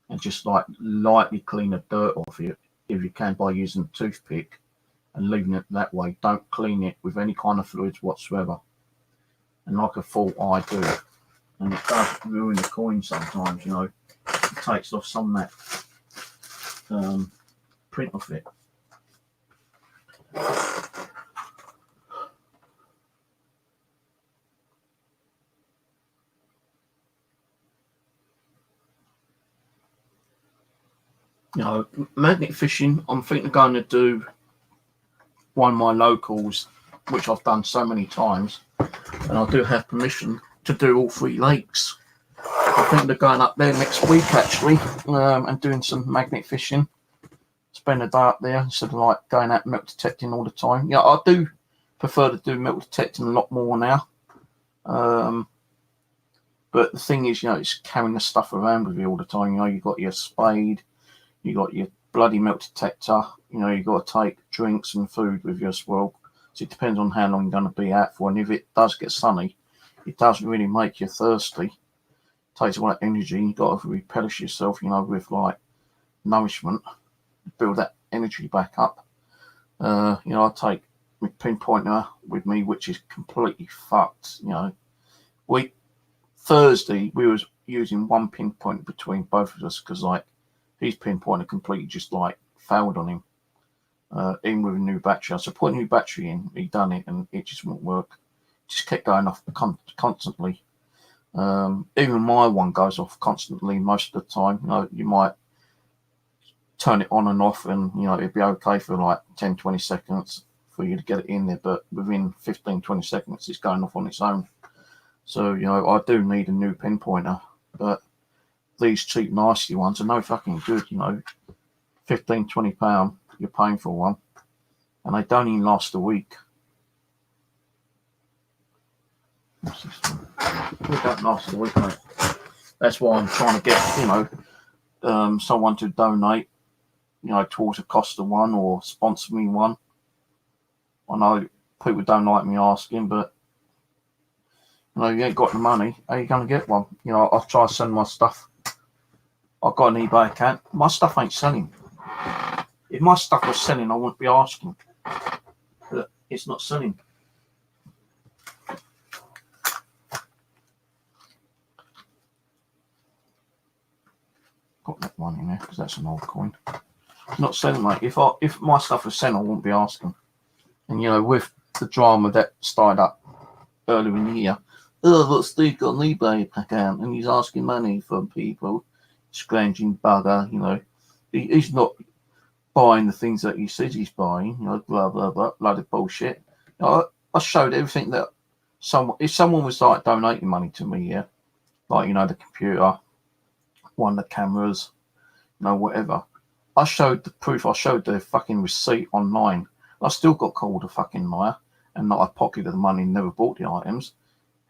and just like lightly clean the dirt off it if you can by using a toothpick and leaving it that way. Don't clean it with any kind of fluids whatsoever. And like I thought I do, and it does ruin the coin sometimes. You know, it takes off some of that print off it. You know, magnet fishing, I'm thinking of going to do one of my locals, which I've done so many times, and I do have permission to do all 3 lakes. I think they're going up there next week actually, and doing some magnet fishing. Spend a day up there instead of like going out milk detecting all the time. Yeah, I do prefer to do milk detecting a lot more now. But the thing is, you know, it's carrying the stuff around with you all the time. You know, you've got your spade, you got your bloody milk detector, you know, you've got to take drinks and food with you as well. So it depends on how long you're going to be out for. And if it does get sunny, it doesn't really make you thirsty. It takes all that energy. You've got to replenish yourself, you know, with like nourishment, build that energy back up. You know, I take my pinpointer with me, which is completely fucked. You know, Thursday we was using one pinpoint between both of us because like his pinpointer completely just like failed on him. Even with a new battery, I said put a new battery in. He done it and it just wouldn't work. It just kept going off constantly. Even my one goes off constantly most of the time. You know, you might turn it on and off and, you know, it'd be okay for like 10-20 seconds for you to get it in there, but within 15-20 seconds it's going off on its own. So, you know, I do need a new pinpointer, but these cheap nasty ones are no fucking good. You know, £15-20 you're paying for one, and they don't even last a week. What's this one? They don't last a week, mate. That's why I'm trying to get, you know, someone to donate, you know, towards the cost of one or sponsor me one. I know people don't like me asking, but you know, you ain't got the money. How are you going to get one? You know, I'll try to send my stuff. I've got an eBay account. My stuff ain't selling. If my stuff was selling, I wouldn't be asking. But it's not selling. Got that one in there because that's an old coin. Not selling, mate. If my stuff was selling, I wouldn't be asking. And you know, with the drama that started up earlier in the year, oh, look, Steve got an eBay account and he's asking money from people, scrounging bugger. You know, he's not buying the things that he says he's buying. You know, blah blah blah, load of bullshit. You know, I showed everything that if someone was like donating money to me, yeah, like, you know, the computer, one of the cameras, you know, whatever. I showed the proof. I showed the fucking receipt online. I still got called a fucking liar and that I pocketed the money and never bought the items.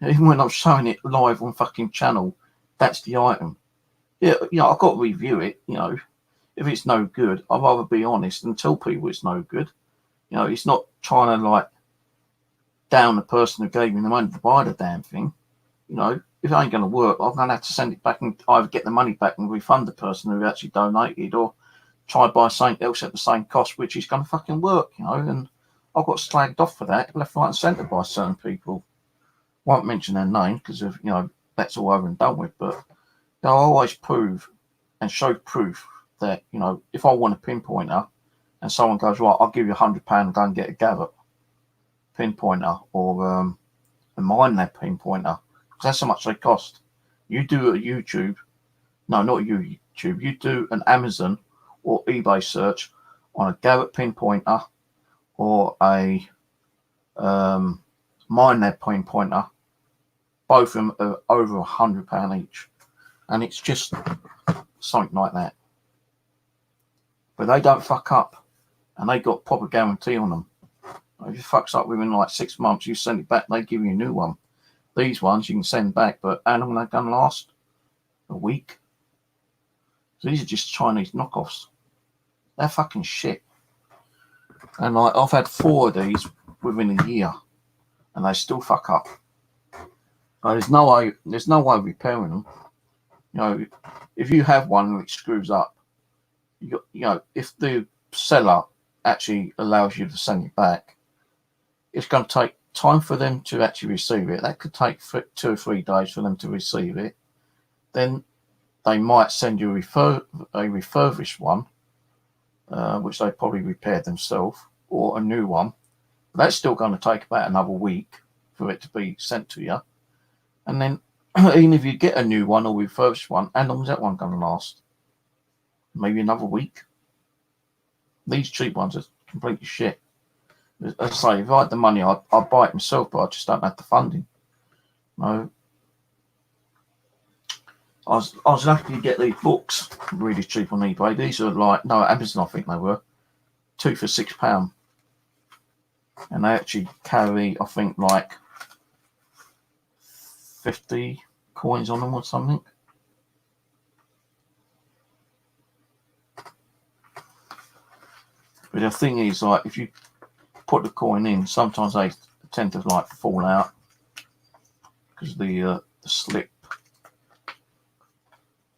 Even when I'm showing it live on fucking channel, that's the item. Yeah, you know, I've got to review it. You know, if it's no good, I'd rather be honest and tell people it's no good. You know, it's not trying to like down the person who gave me the money to buy the damn thing. You know, if it ain't going to work, I'm going to have to send it back and either get the money back and refund the person who actually donated, or try to buy something else at the same cost, which is going to fucking work, you know. And I got slagged off for that, left, right, and centre by certain people. Won't mention their name because of, you know, that's all over and done with. But they'll always prove and show proof that, you know, if I want a pinpointer and someone goes, right, I'll give you £100 and go and get a Gavet pinpointer or a MineLab pinpointer, because that's how much they cost. You do a YouTube, no, not YouTube, you do an Amazon or eBay search on a Gavet pinpointer or a MineLab pinpointer. Both of them are over £100 each, and it's just something like that. But they don't fuck up, and they got proper guarantee on them. If it fucks up within like 6 months, you send it back, they give you a new one. these ones you can send back, but how long are they going to last? A week? So these are just Chinese knockoffs. They're fucking shit. And like, I've had 4 of these within a year, and they still fuck up. So there's no way repairing them. You know, if you have one and it screws up, you know, if the seller actually allows you to send it back, it's going to take time for them to actually receive it. That could take 2 or 3 days for them to receive it. Then they might send you a refurbished one, which they probably repaired themselves, or a new one. But that's still going to take about another week for it to be sent to you. And then even if you get a new one or refurbished one, how long is that one going to last? Maybe another week. These cheap ones are completely shit. As I say, if I had the money, I'd buy it myself, but I just don't have the funding. No. I was lucky to get these books really cheap on eBay. These are like, no, Amazon I think they were, 2 for £6. And they actually carry, I think, like 50 coins on them or something. But the thing is, like, if you put the coin in, sometimes they tend to like fall out because the slip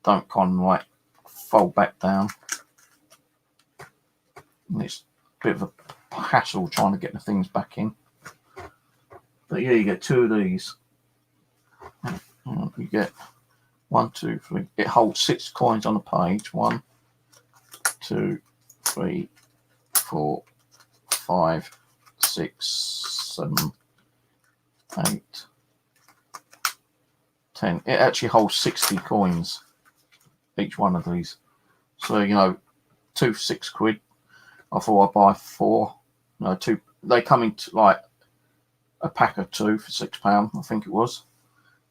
don't kind of like fold back down. And it's a bit of a hassle trying to get the things back in. But yeah, you get 2 of these. You get 1, 2, 3. It holds 6 coins on a page. 1, 2, 3, 4, 5, 6, 7, 8, 10. It actually holds 60 coins, each one of these. So, you know, 2 for £6. I thought I'd buy 4. No, 2. They come into like a pack of 2 for £6, I think it was.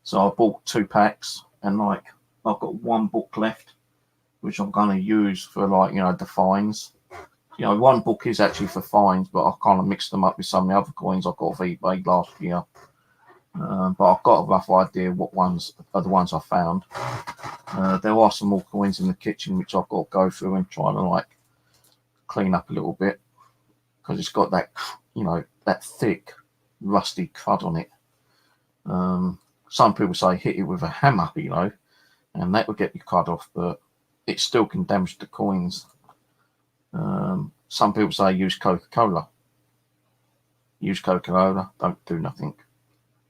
So I bought 2 packs, and like I've got 1 book left, which I'm going to use for, like, you know, the fines. You know, 1 book is actually for fines, but I kind of mixed them up with some of the other coins I got off eBay last year. But I've got a rough idea what ones are the ones I found. There are some more coins in the kitchen which I've got to go through and try to like clean up a little bit, because it's got that, you know, that thick rusty crud on it. Some people say hit it with a hammer, you know, and that would get your crud off, but it still can damage the coins. Some people say use Coca-Cola. Use Coca-Cola, don't do nothing.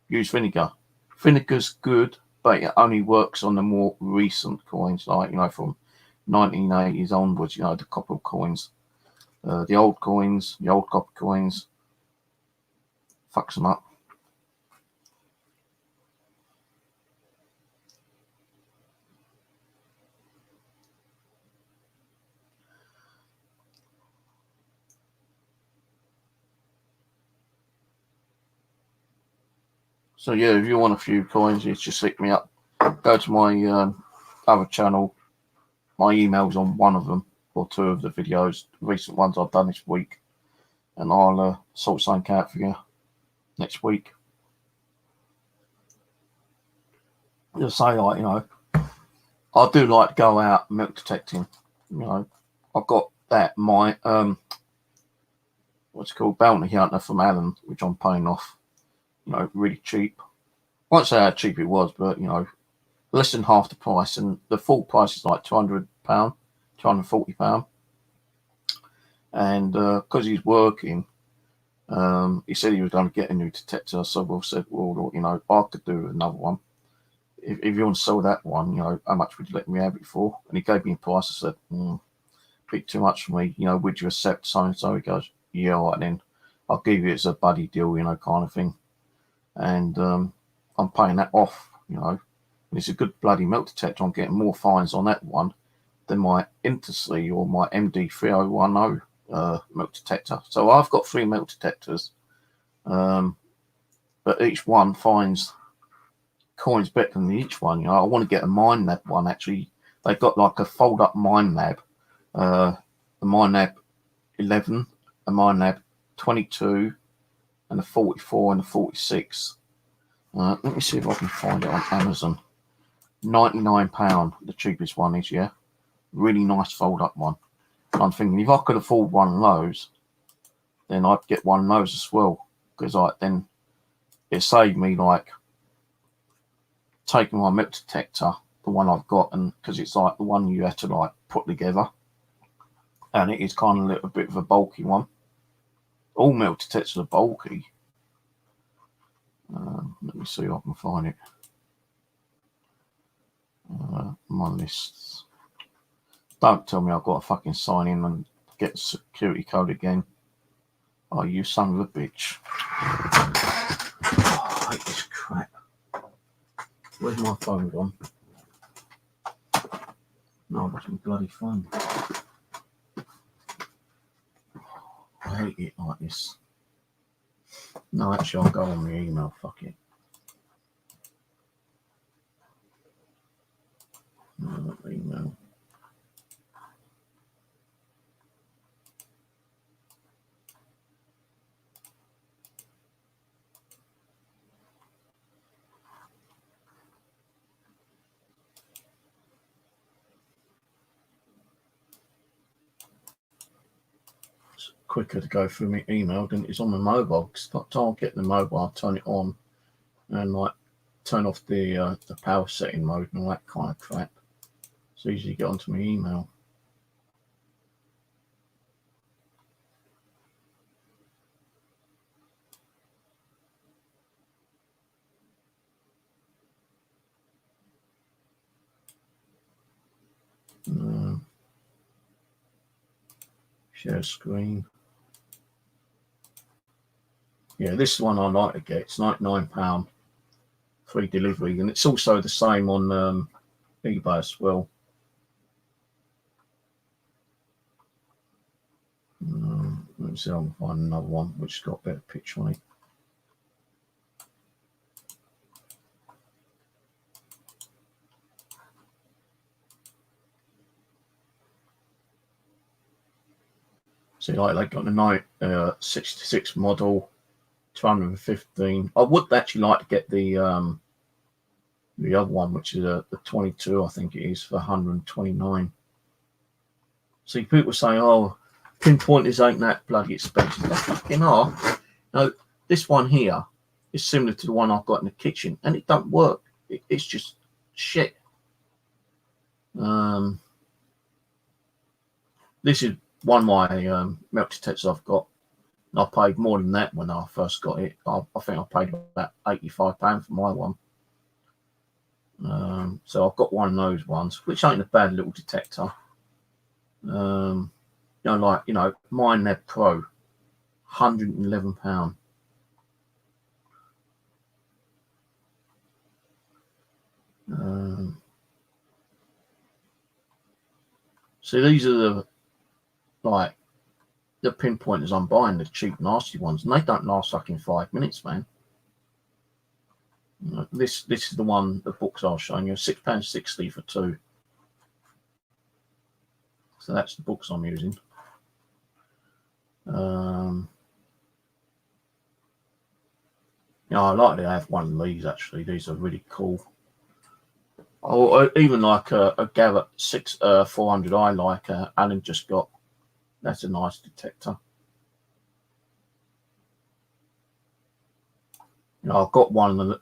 Use vinegar. Vinegar's good, but it only works on the more recent coins, like, you know, from 1980s onwards, you know, the copper coins. The old coins, the old copper coins, fucks them up. So yeah, if you want a few coins, you just hit me up. Go to my other channel. My email's on 1 of them, or 2 of the videos, the recent ones I've done this week, and I'll sort something out for you next week. Just say, like, you know, I do like to go out milk detecting. You know, I've got that what's it called, bounty hunter from Allen, which I'm paying off, you know, really cheap. I won't say how cheap it was, but, you know, less than half the price, and the full price is like £200, £240. And because he's working, he said he was going to get a new detector. So we said, well, you know, I could do another one. If you want to sell that one, you know, how much would you let me have it for? And he gave me a price. I said, bit too much for me. You know, would you accept so and so? He goes, yeah, all right then. I'll give you it as a buddy deal, you know, kind of thing. And I'm paying that off, you know. And it's a good bloody milk detector. I'm getting more fines on that one than my Intersea or my MD3010 milk detector. So I've got 3 milk detectors, but each one finds coins better than each one. You know, I want to get a Minelab one. Actually, they've got like a fold-up Minelab, the Minelab 11, a Minelab 22, and a 44 and a 46. Let me see if I can find it on Amazon. £99, the cheapest one is, yeah. Really nice fold-up one. And I'm thinking if I could afford one of those, then I'd get one of those as well. Because then it saved me like taking my milk detector, the one I've got, and because it's like the one you have to like put together, and it is kind of a little bit of a bulky one. All milk detectors are bulky. Let me see if I can find it. My lists. Don't tell me I've got to fucking sign in and get the security code again. Oh, you son of a bitch. Oh, I hate this crap. Where's my phone gone? No, what's my bloody phone? I hate it like this. No, actually, I'll go on the email. Fuck it. No, email. It's quicker to go through my email than it's on my mobile. Because I'll get the mobile, I'll turn it on, and like turn off the power setting mode and all that kind of crap. It's easy to get onto my email. Share screen. Yeah, this one I like to get. It's £99, free delivery, and it's also the same on eBay as well. Let me see if I can find another one which has got a better picture on it. See, like they got the 66 model, 215. I would actually like to get the other one, which is the 22, I think it is, for 129. See, people say, "Oh, pinpointers ain't that bloody expensive." They fucking are. No, this one here is similar to the one I've got in the kitchen, and it don't work. It's just shit. This is one of my milk detectors I've got. And I paid more than that when I first got it. I think I paid about £85 for my one. So I've got one of those ones, which ain't a bad little detector. Mine Neb Pro, £111. See, these are the pinpointers I'm buying, the cheap, nasty ones, and they don't last fucking 5 minutes, man. This is the one, the books I was showing you, £6.60 for two. So that's the books I'm using. I like to have one of these actually. These are really cool. Or even like a Garrett 400i like Alan just got. That's a nice detector. I've got one a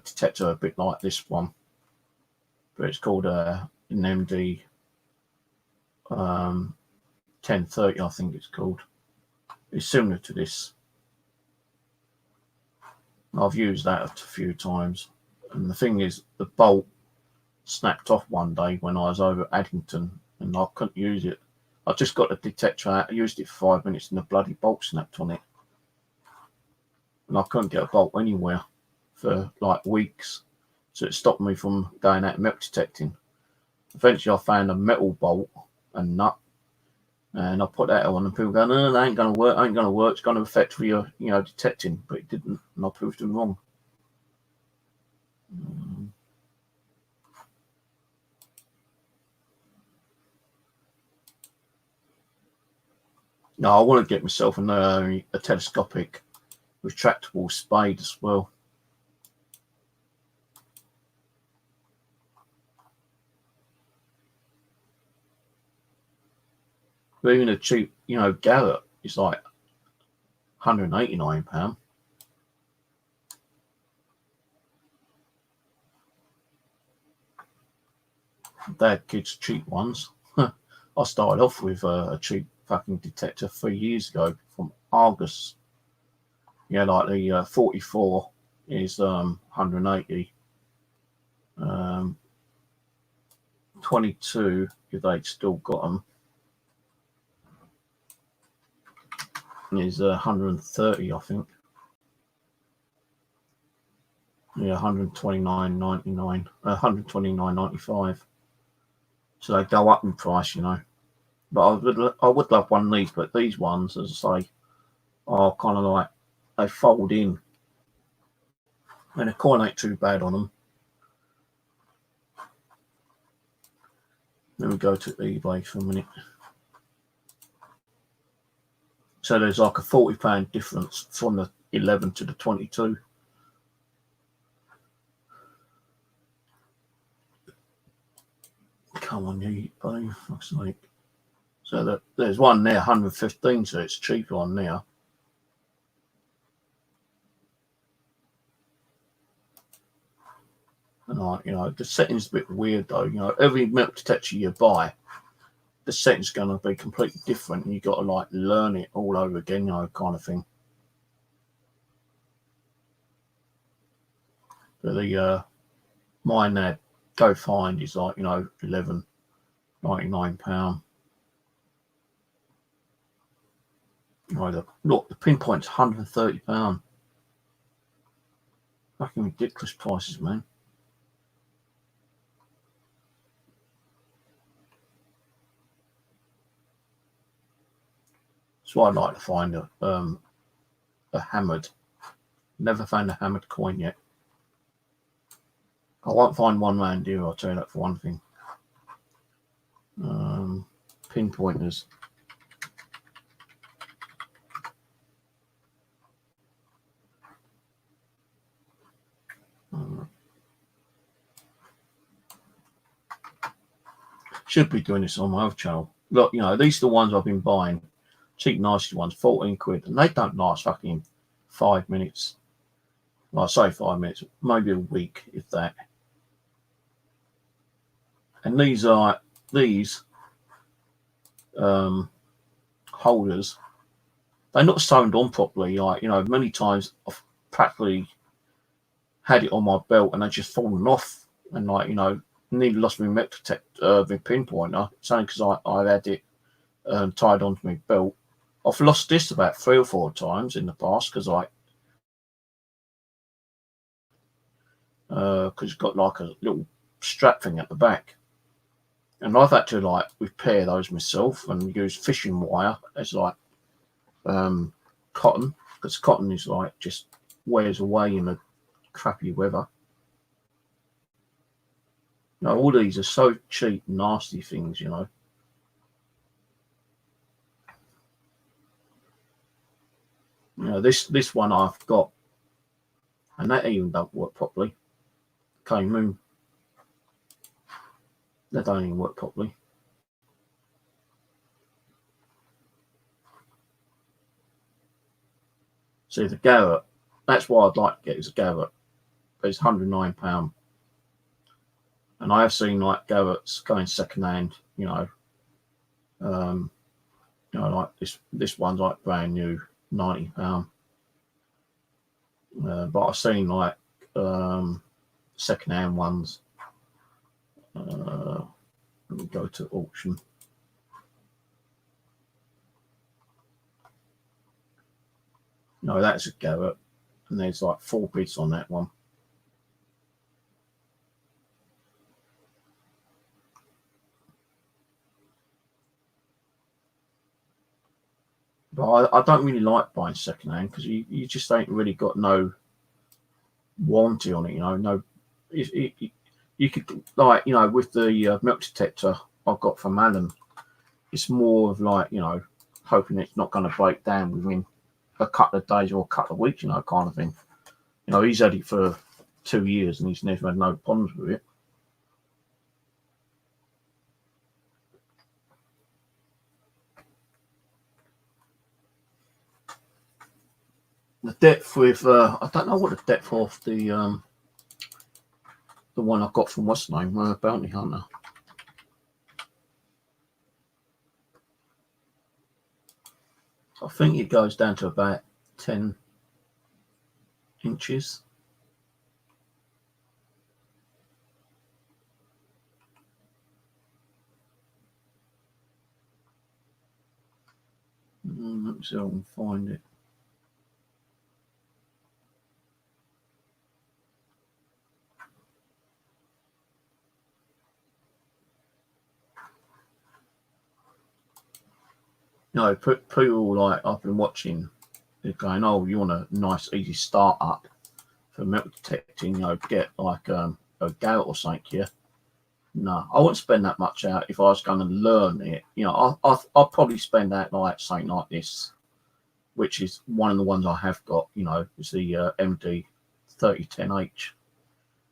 detector a bit like this one, but it's called an MD 1030, I think it's called. It's similar to this. I've used that a few times, and the thing is, the bolt snapped off one day when I was over at Addington, and I couldn't use it. I just got the detector out, I used it for 5 minutes, and the bloody bolt snapped on it. And I couldn't get a bolt anywhere for like weeks. So it stopped me from going out milk detecting. Eventually I found a metal bolt and nut, and I put that on, and people go, "No, that ain't going to work, it's going to affect for your, detecting." But it didn't, and I proved them wrong. No, I want to get myself a telescopic retractable spade as well. But even a cheap, Garrett is like £189. They're kids' cheap ones. I started off with a cheap fucking detector 3 years ago from Argus. Yeah, like the 44 is 180. 22, if they'd still got them, is 130, I think. Yeah, 129.99, 129.95. So they go up in price, But I would love one of these, but these ones, as I say, are kind of like they fold in, and the coin ain't too bad on them. Let me go to eBay for a minute. So there's like a £40 difference from the 11 to the 22. Come on, you buddy. Fuck's sake. So there's one there, 115, so it's cheaper on there. And the setting's a bit weird though. Every milk detector you buy, the setting's going to be completely different, and you've got to like learn it all over again, kind of thing. But the mine there, Go Find is like £11.99. Look, the pinpoint's £130. Fucking ridiculous prices, man. So I'd like to find a hammered. Never found a hammered coin yet. I won't find one round here, I'll tell you that for one thing. Pinpointers. Should be doing this on my other channel. Look, these are the ones I've been buying. Cheap, nasty ones, 14 quid. And they don't last fucking 5 minutes. Well, I say 5 minutes, maybe a week, if that. And these holders, they're not sewn on properly. Many times I've practically had it on my belt and they just fallen off, and nearly lost my milk detector, my pinpointer. It's only because I had it tied onto my belt. I've lost this about 3 or 4 times in the past because it's got like a little strap thing at the back, and I've had to like repair those myself and use fishing wire as like cotton, because cotton is like just wears away in the crappy weather. All these are so cheap, nasty things, This one I've got, and that even don't work properly. K Moon. That don't even work properly. See, the Garrett, that's what I'd like to get, is a Garrett. But it's £109. And I have seen like Garrett's going second hand, like this one's like brand new, £90. But I've seen like second hand ones. Let me go to auction. No, that's a Garrett, and there's like 4 bids on that one. But I don't really like buying second hand because you just ain't really got no warranty on it. No, you could like with the milk detector I got from Alan, it's more of like hoping it's not going to break down within a couple of days or a couple of weeks, kind of thing. He's had it for 2 years and he's never had no problems with it. the depth with I don't know what the depth of the one I got from what's the name, Bounty Hunter. I think it goes down to about 10 inches. Let me see if I can find it. No, people like I've been watching, they're going, oh, you want a nice easy start up for metal detecting, you know, get like a Garrett or something here. No, I wouldn't spend that much out if I was going to learn it. You know, I'll probably spend that like something like this, which is one of the ones I have got, you know, is the MD 3010H.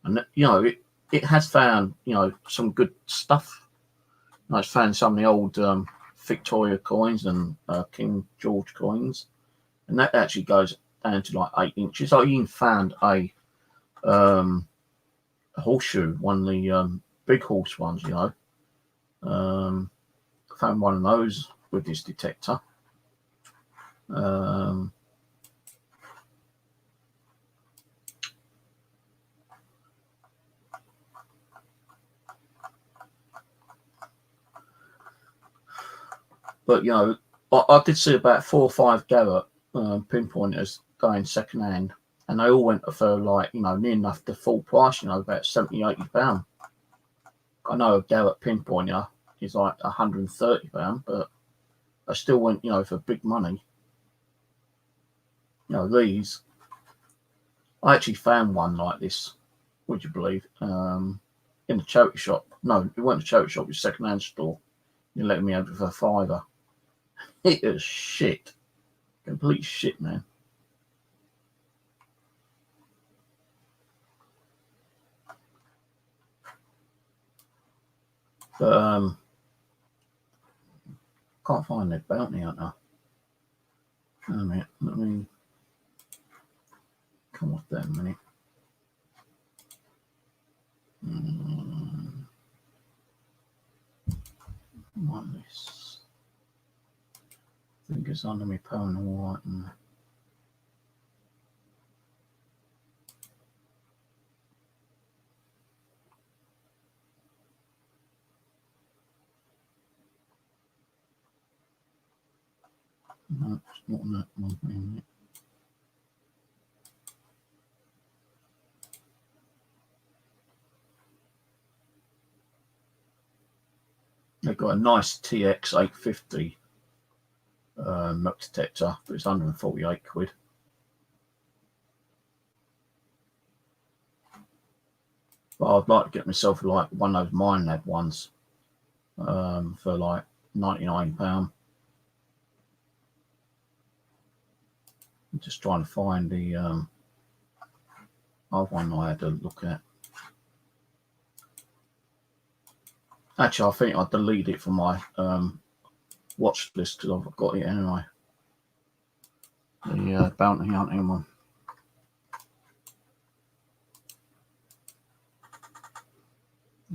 And, you know, it has found, you know, some good stuff. You know, it's found some of the old Victoria coins and King George coins. And that actually goes down to like 8 inches. I even found a horseshoe, one of the big horse ones, you know. Found one of those with this detector. But you know, I did see about 4 or 5 Garrett pinpointers going second hand, and they all went for like, you know, near enough the full price, you know, about £70-80. I know a Garrett pinpointer is like £130, but I still went, you know, for big money. You know, these, I actually found one like this, would you believe, in the charity shop. No, it wasn't a charity shop, it was a second hand store. You let me have it for a £5. It is shit. Complete shit, man. But can't find that Bounty Hunter. Wait a minute, let me come off that a minute. Like this. I think it's under my paranormal item. No, it's not on that one. They've got a nice TX 850 metal detector, but it's 148 quid. But I'd like to get myself like one of those Minelab ones for like £99. I'm just trying to find the other one I had to look at. Actually, I think I deleted it from my watch list because I've got it anyway. The Bounty Hunting one.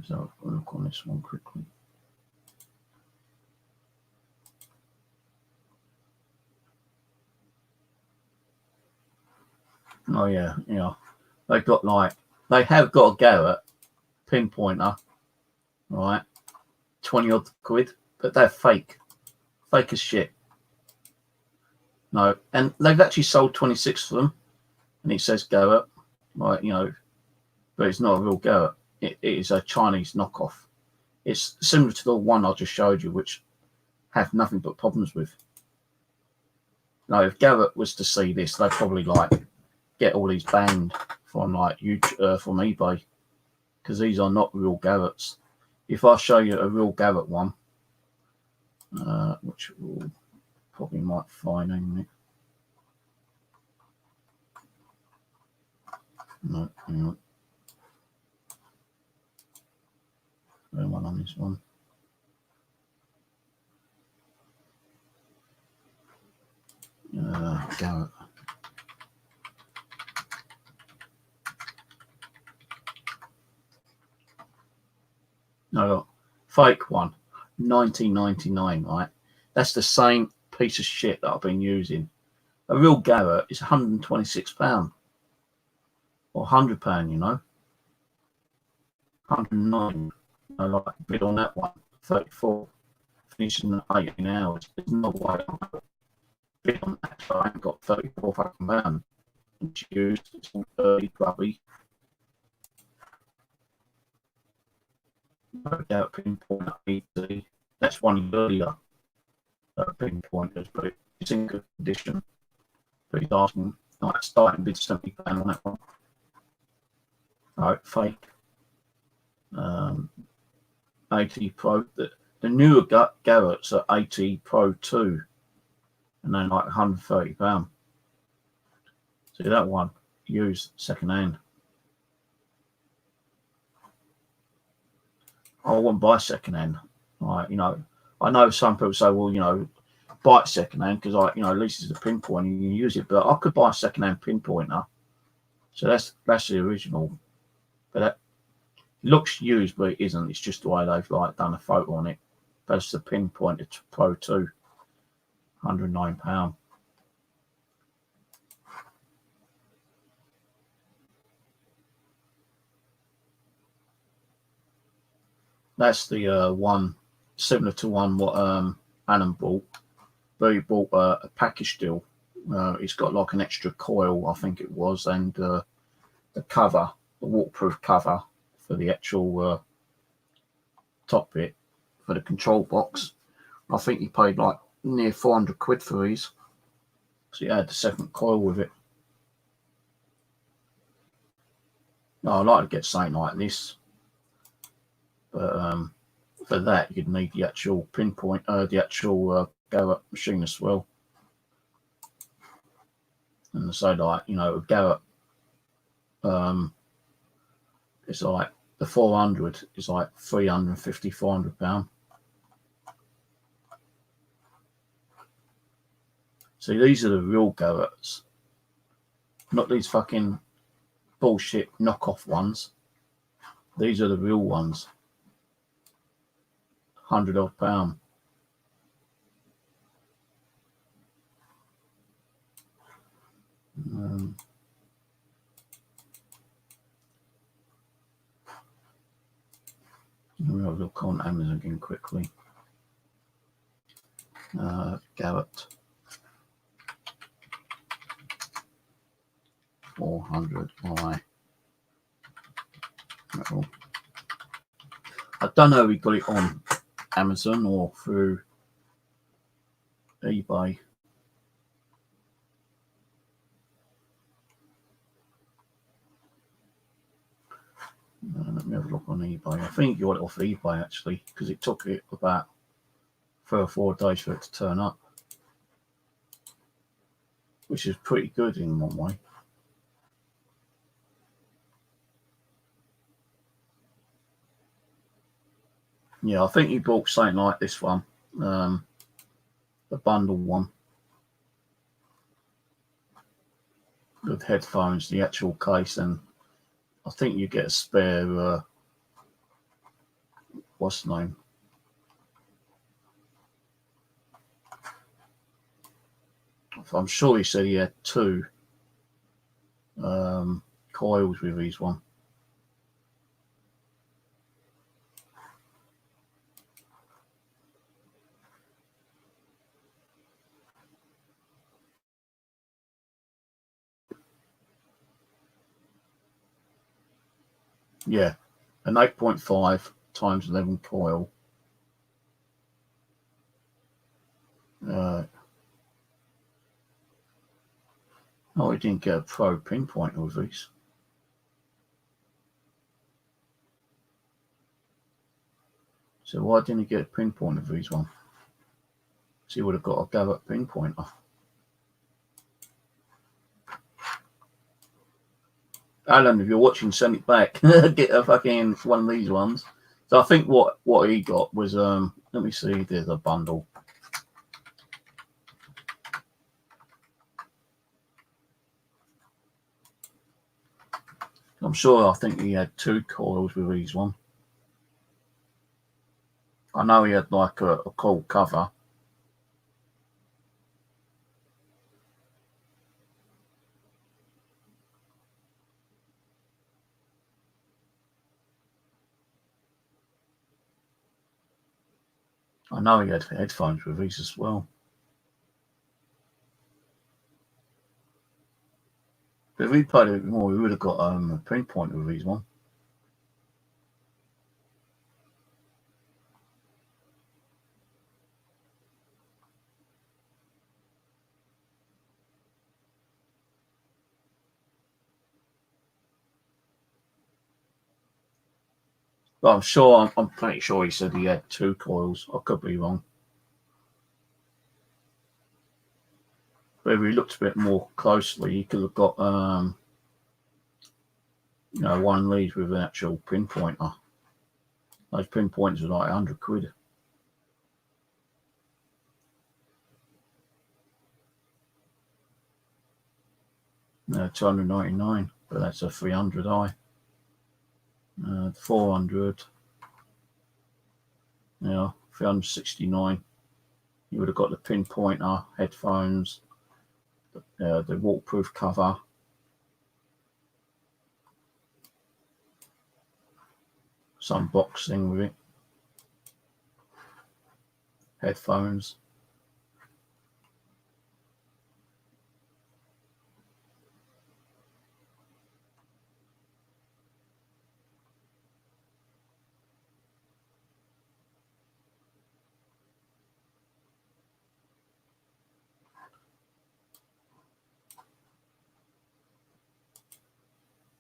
So I'll look on this one quickly. Oh yeah, yeah. They have got a Garrett pinpointer, right? 20 odd quid, but they're fake as shit. No, and they've actually sold 26 of them, and it says Garrett, right? You know, but it's not a real Garrett. It is a Chinese knockoff. It's similar to the one I just showed you, which have nothing but problems with. Now, if Garrett was to see this, they'd probably like get all these banned from like YouTube, from eBay, because these are not real Garretts. If I show you a real Garrett one, which we'll probably might find in a minute. No, hang on. There's one on this one. Garrett. No, fake one, 1999, right? That's the same piece of shit that I've been using. A real Garrett is £126 or £100, you know, 109. I like a bid on that one, 34, finishing in 18 hours. There's no way I'm going to bid on that, so I ain't got 34 fucking pounds. It's used, it's all dirty, grubby. No doubt pinpoint easy. That's one earlier pinpointers, but it's in good condition. But he's asking, like, starting bid £70 on that one. Alright, fake. 80 Pro. The newer Garrett's are 80 Pro 2, and they're like £130. See that one? Used second hand. I wouldn't buy second hand. Like, you know, I know some people say, well, you know, buy it second hand because, I, you know, at least it's a pinpoint and you can use it. But I could buy a second hand pinpointer. So that's the original. But that looks used, but it isn't. It's just the way they've like done a photo on it. That's the pinpointer Pro 2, £109. That's the one similar to one what Alan bought. But he bought a package deal. It's got like an extra coil, I think it was, and the cover, the waterproof cover for the actual top bit for the control box. I think he paid like near £400 for these. So he had the second coil with it. Now, I'd like to get something like this, but for that you'd need the actual pinpoint, the actual Garrett machine as well. And so, like, you know, Garrett, it's like the 400 is like £350, £400. See, these are the real Garretts, not these fucking bullshit knockoff ones. These are the real ones. £100 odd. We'll look on Amazon again quickly. Garrett 400i. I don't know if we got it on Amazon or through eBay. Let me have a look on eBay. I think you got it off eBay actually, because it took it about 3 or 4 days for it to turn up, which is pretty good in one way. Yeah, I think you bought something like this one, the bundle one with headphones, the actual case, and I think you get a spare, what's the name? I'm sure he said he had 2 coils with his one. Yeah, an 8.5 times 11 coil. Oh, he didn't get a pro pinpointer with these. So why didn't he get a pinpointer with these one? So he would have got a Garrett pinpointer. Alan, if you're watching, send it back. Get a fucking one of these ones. So I think what he got was let me see. There's a bundle. I'm sure. I think he had 2 coils with these one. I know he had like a cool cover. I know he had headphones with these as well. But if we played a bit more, we would have got a pinpoint with these one. But I'm sure, I'm pretty sure he said he had 2 coils. I could be wrong. But if we looked a bit more closely, he could have got, one lead with an actual pinpointer. Those pinpointers are like 100 quid. No, 299, but that's a 300i. 400. 369. You would have got the pinpointer, headphones, the waterproof cover. Some boxing with it. Headphones.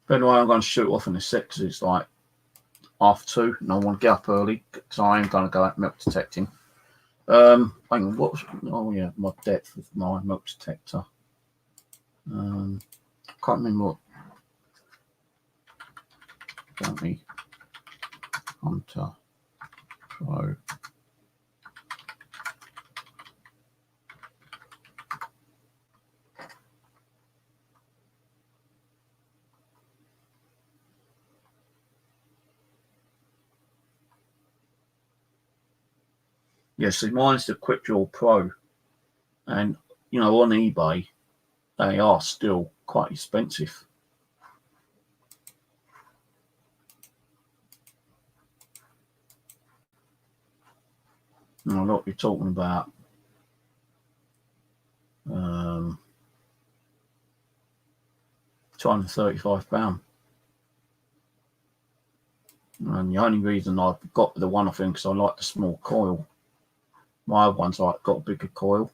But anyway, I'm going to shoot off in a sec because it's like 2:30 and I want to get up early because I am going to go out milk detecting. Hang on, my depth of my milk detector. Can't remember what. Bounty Hunter Pro. Yeah, so mine's the Quick Draw Pro, and on eBay they are still quite expensive. What you're talking about, £235. And the only reason I've got the one off him because I like the small coil. My other one's like got a bigger coil.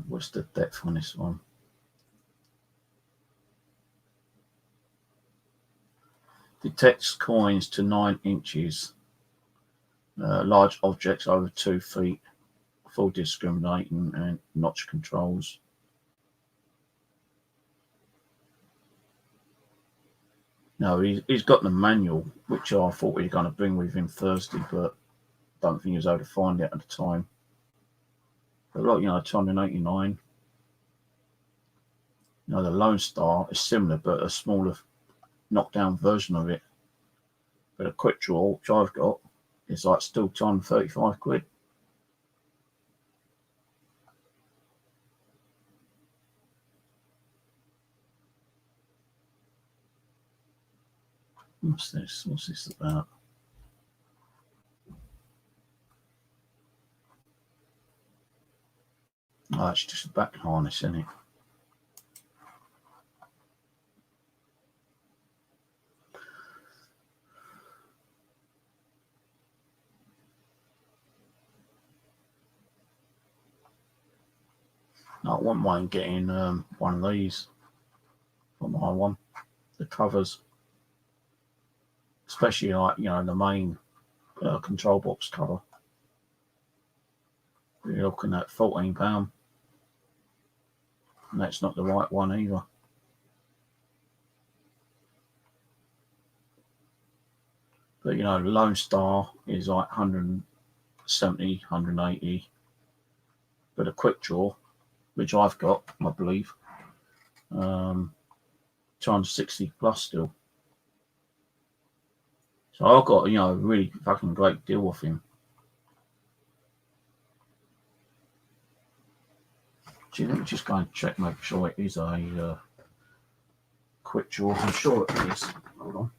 What's the depth on this one? Detects coins to 9 inches. Large objects over 2 feet. Full discriminating and notch controls. No, he's got the manual, which I thought we were going to bring with him Thursday, but don't think he was able to find it at the time. But like, 289. The Lone Star is similar, but a smaller knockdown version of it. But a Quick Draw, which I've got, is like still 235 quid. What's this? What's this about? Oh, it's just a back harness, isn't it? I wouldn't mind getting one of these for my one. The covers, especially like the main control box cover. You're looking at £14, and that's not the right one either. But Lone Star is like 170, 180. But a Quick Draw, which I've got, I believe, 260 plus still. So I got, you know, a really fucking great deal off him. So let me just go and check, make sure it is a quick draw. I'm sure it is. Hold on.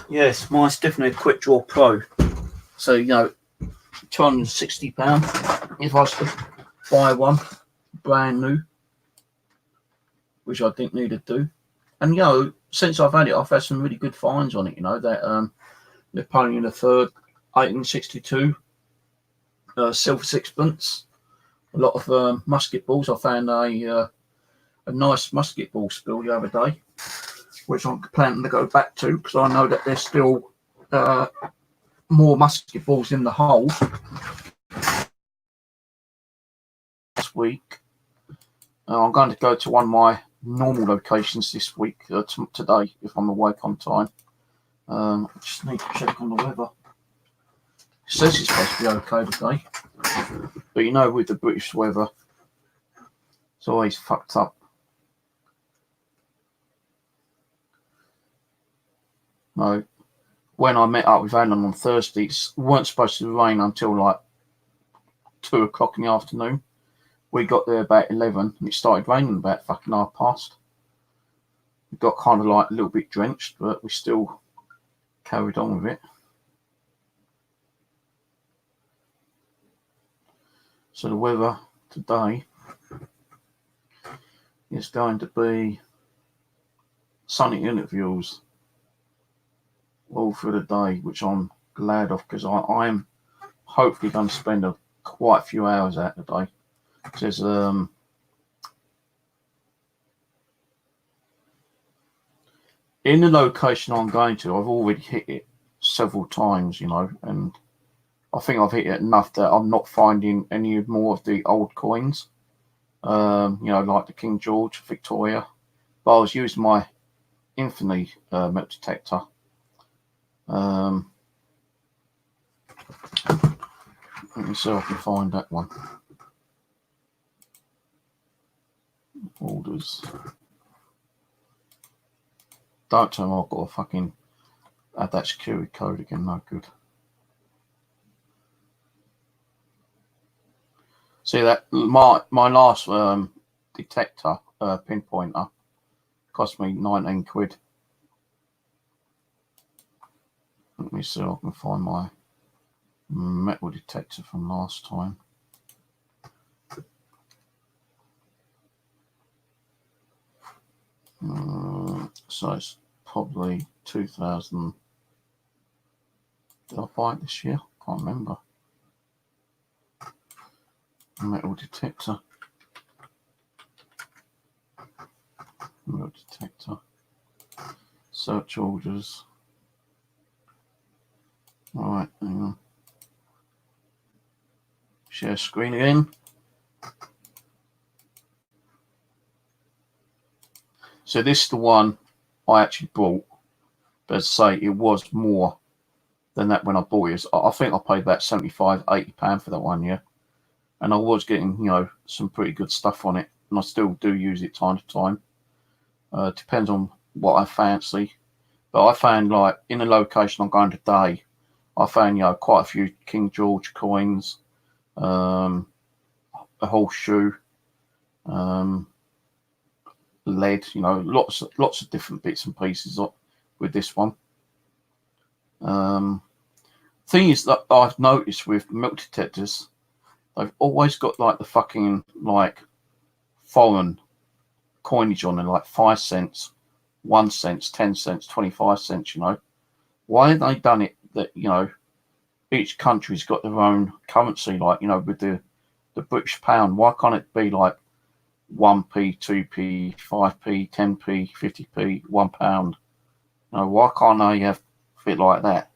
Yes, mine's definitely a quick draw pro. So, you know, £260 if I was to buy one brand new, which I didn't need to do. And, you know, since I've had it, I've had some really good finds on it, you know, that Napoleon III, 1862, silver sixpence, a lot of musket balls. I found a nice musket ball spill the other day, which I'm planning to go back to because I know that there's still more musket balls in the hole. This week, I'm going to go to one of my normal locations this week, today, if I'm awake on time. I just need to check on the weather. It says it's supposed to be okay today, but you know, with the British weather, it's always fucked up. No, when I met up with Alan on Thursday, it weren't supposed to rain until like 2 o'clock in the afternoon. We got there about 11 and it started raining about fucking past. We got kind of like a little bit drenched, but we still carried on with it. So the weather today is going to be sunny intervals all through the day, which I'm glad of because I'm hopefully going to spend quite a few hours out today. There's in the location I'm going to, I've already hit it several times, you know, and I think I've hit it enough that I'm not finding any more of the old coins, you know, like the King George, Victoria. But I was using my Infinity metal detector. Let me see if I can find that one. Orders. Don't tell me I've got to fucking add that security code again, no good. See that my last detector pinpointer cost me 19 quid. Let me see if I can find my metal detector from last time. So it's probably 2000. Did I buy it this year? Can't remember. Metal detector. Metal detector. Search orders. Alright, hang on. Share screen again. So this is the one I actually bought. But as I say, it was more than that when I bought it. I think I paid about £75–80 for that one, yeah. And I was getting, you know, some pretty good stuff on it. And I still do use it time to time. Depends on what I fancy. But I found, like, in the location I'm going today, I found, you know, quite a few King George coins, a horseshoe, lead, you know, lots of different bits and pieces with this one. Thing is that I've noticed with metal detectors, they've always got like the fucking like foreign coinage on it, like 5 cents, 1 cent, 10 cents, 25 cents, you know. Why have they done it that, you know, each country's got their own currency, like, you know, with the British pound? Why can't it be like 1p, 2p, 5p, 10p, 50p, £1? You know, why can't they have a bit like that?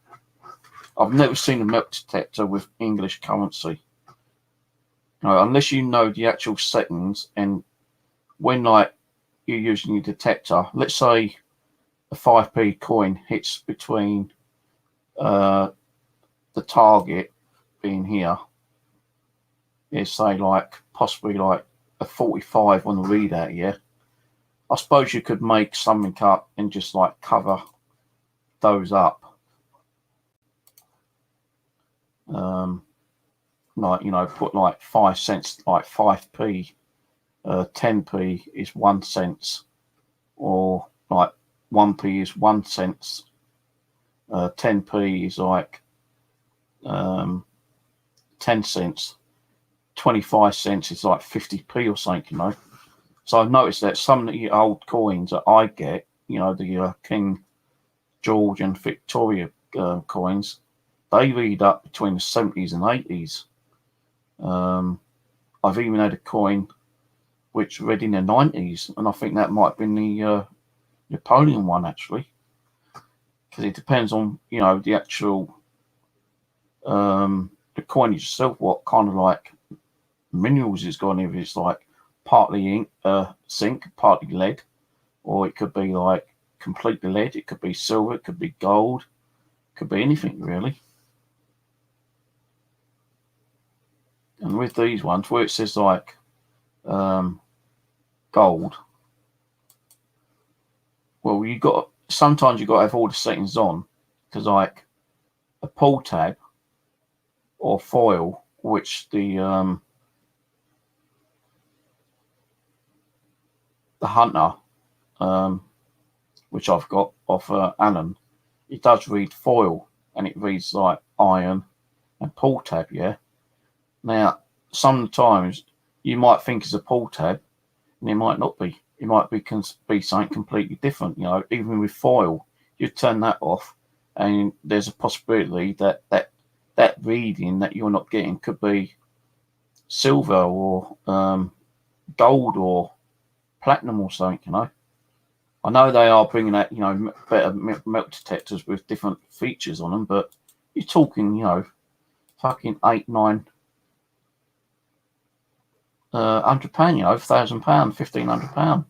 I've never seen a metal detector with English currency. Unless you know the actual settings, and when like you're using your detector, let's say a 5p coin hits between the target being here is say like possibly like a 45 on the readout, yeah. I suppose you could make something up and just like cover those up. Like, you know, put like 5 cents, like 5p, 10p is 1 cent, or like 1p is 1 cent, 10p is like 10 cents, 25 cents is like 50p or something, you know. So I've noticed that some of the old coins that I get, you know, the King George and Victoria coins, they read up between the 70s and 80s. I've even had a coin which read in the 90s, and I think that might have been the Napoleon one actually, because it depends on, you know, the actual the coinage itself, what kind of like minerals it's got, if it's like partly zinc, partly lead, or it could be like completely lead, it could be silver, it could be gold, it could be anything really. And with these ones, where it says like gold, well, sometimes you got to have all the settings on, because like a pull tab or foil, which the hunter, which I've got off Alan, it does read foil, and it reads like iron and pull tab, yeah. Now, sometimes you might think it's a pull tab, and it might not be. It might be something completely different. You know, even with foil, you turn that off, and there's a possibility that that reading that you're not getting could be silver or gold or platinum or something. You know, I know they are bringing out, you know, better melt detectors with different features on them, but you're talking, you know, fucking £8, £9, £100, you know, £1,000, £1,500.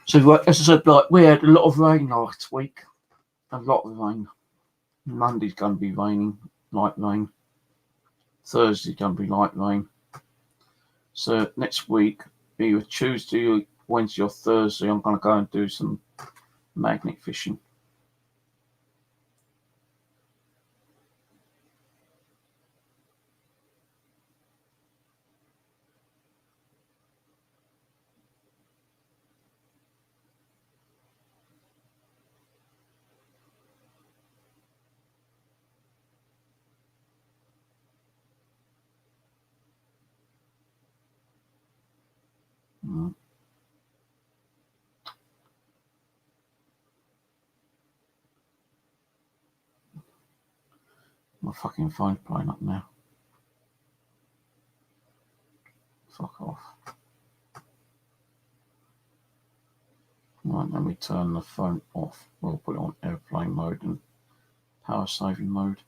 So, as I said, like, we had a lot of rain last week. A lot of rain. Monday's going to be raining, light rain. Thursday's going to be light rain. So next week, either Tuesday, Wednesday, or Thursday, I'm going to go and do some magnet fishing. My fucking phone's playing up now. Fuck off. Right, let me turn the phone off. We'll put it on airplane mode and power saving mode.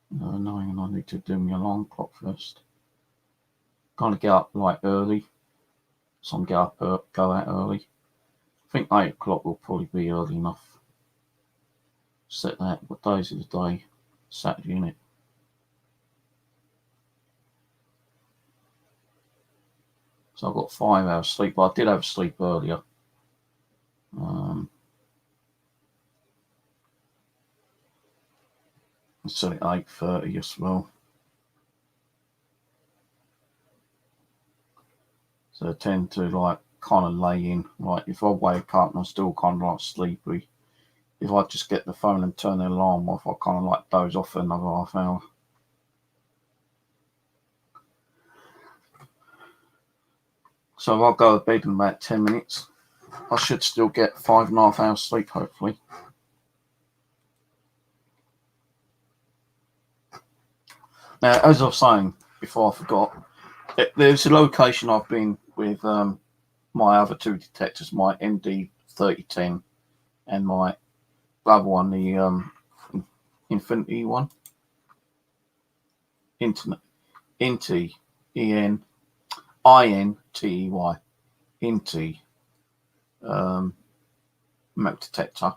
Knowing I need to do my alarm clock first. Kind of get up like early. So I'm go out early. I think 8 o'clock will probably be early enough. Set that. What days of the day? Saturday, innit? So I've got 5 hours sleep, but I did have sleep earlier. It's at 8:30 as well. So I tend to like kind of lay in. Like if I wake up and I'm still kind of like sleepy, if I just get the phone and turn the alarm off, I kind of like doze off for another half hour. So I'll go to bed in about 10 minutes. I should still get 5.5 hours sleep, hopefully. Now, as I was saying before, I forgot, There's a location I've been with my other two detectors, my MD 3010 and my other one, the Infinity one, Internet, Inti, INTEY, Inti metal detector.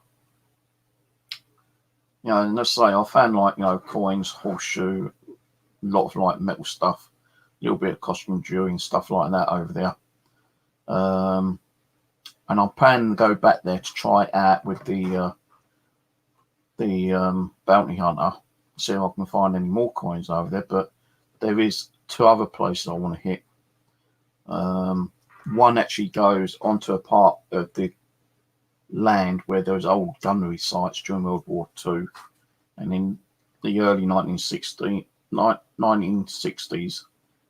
You know, and let's say I found like, you know, coins, horseshoe, a lot of like metal stuff, a little bit of costume jewelry and stuff like that over there. And I'm planning to go back there to try it out with the bounty hunter, see if I can find any more coins over there. But there is two other places I want to hit. One actually goes onto a part of the land where there was old gunnery sites during World War II, and in the early 1960s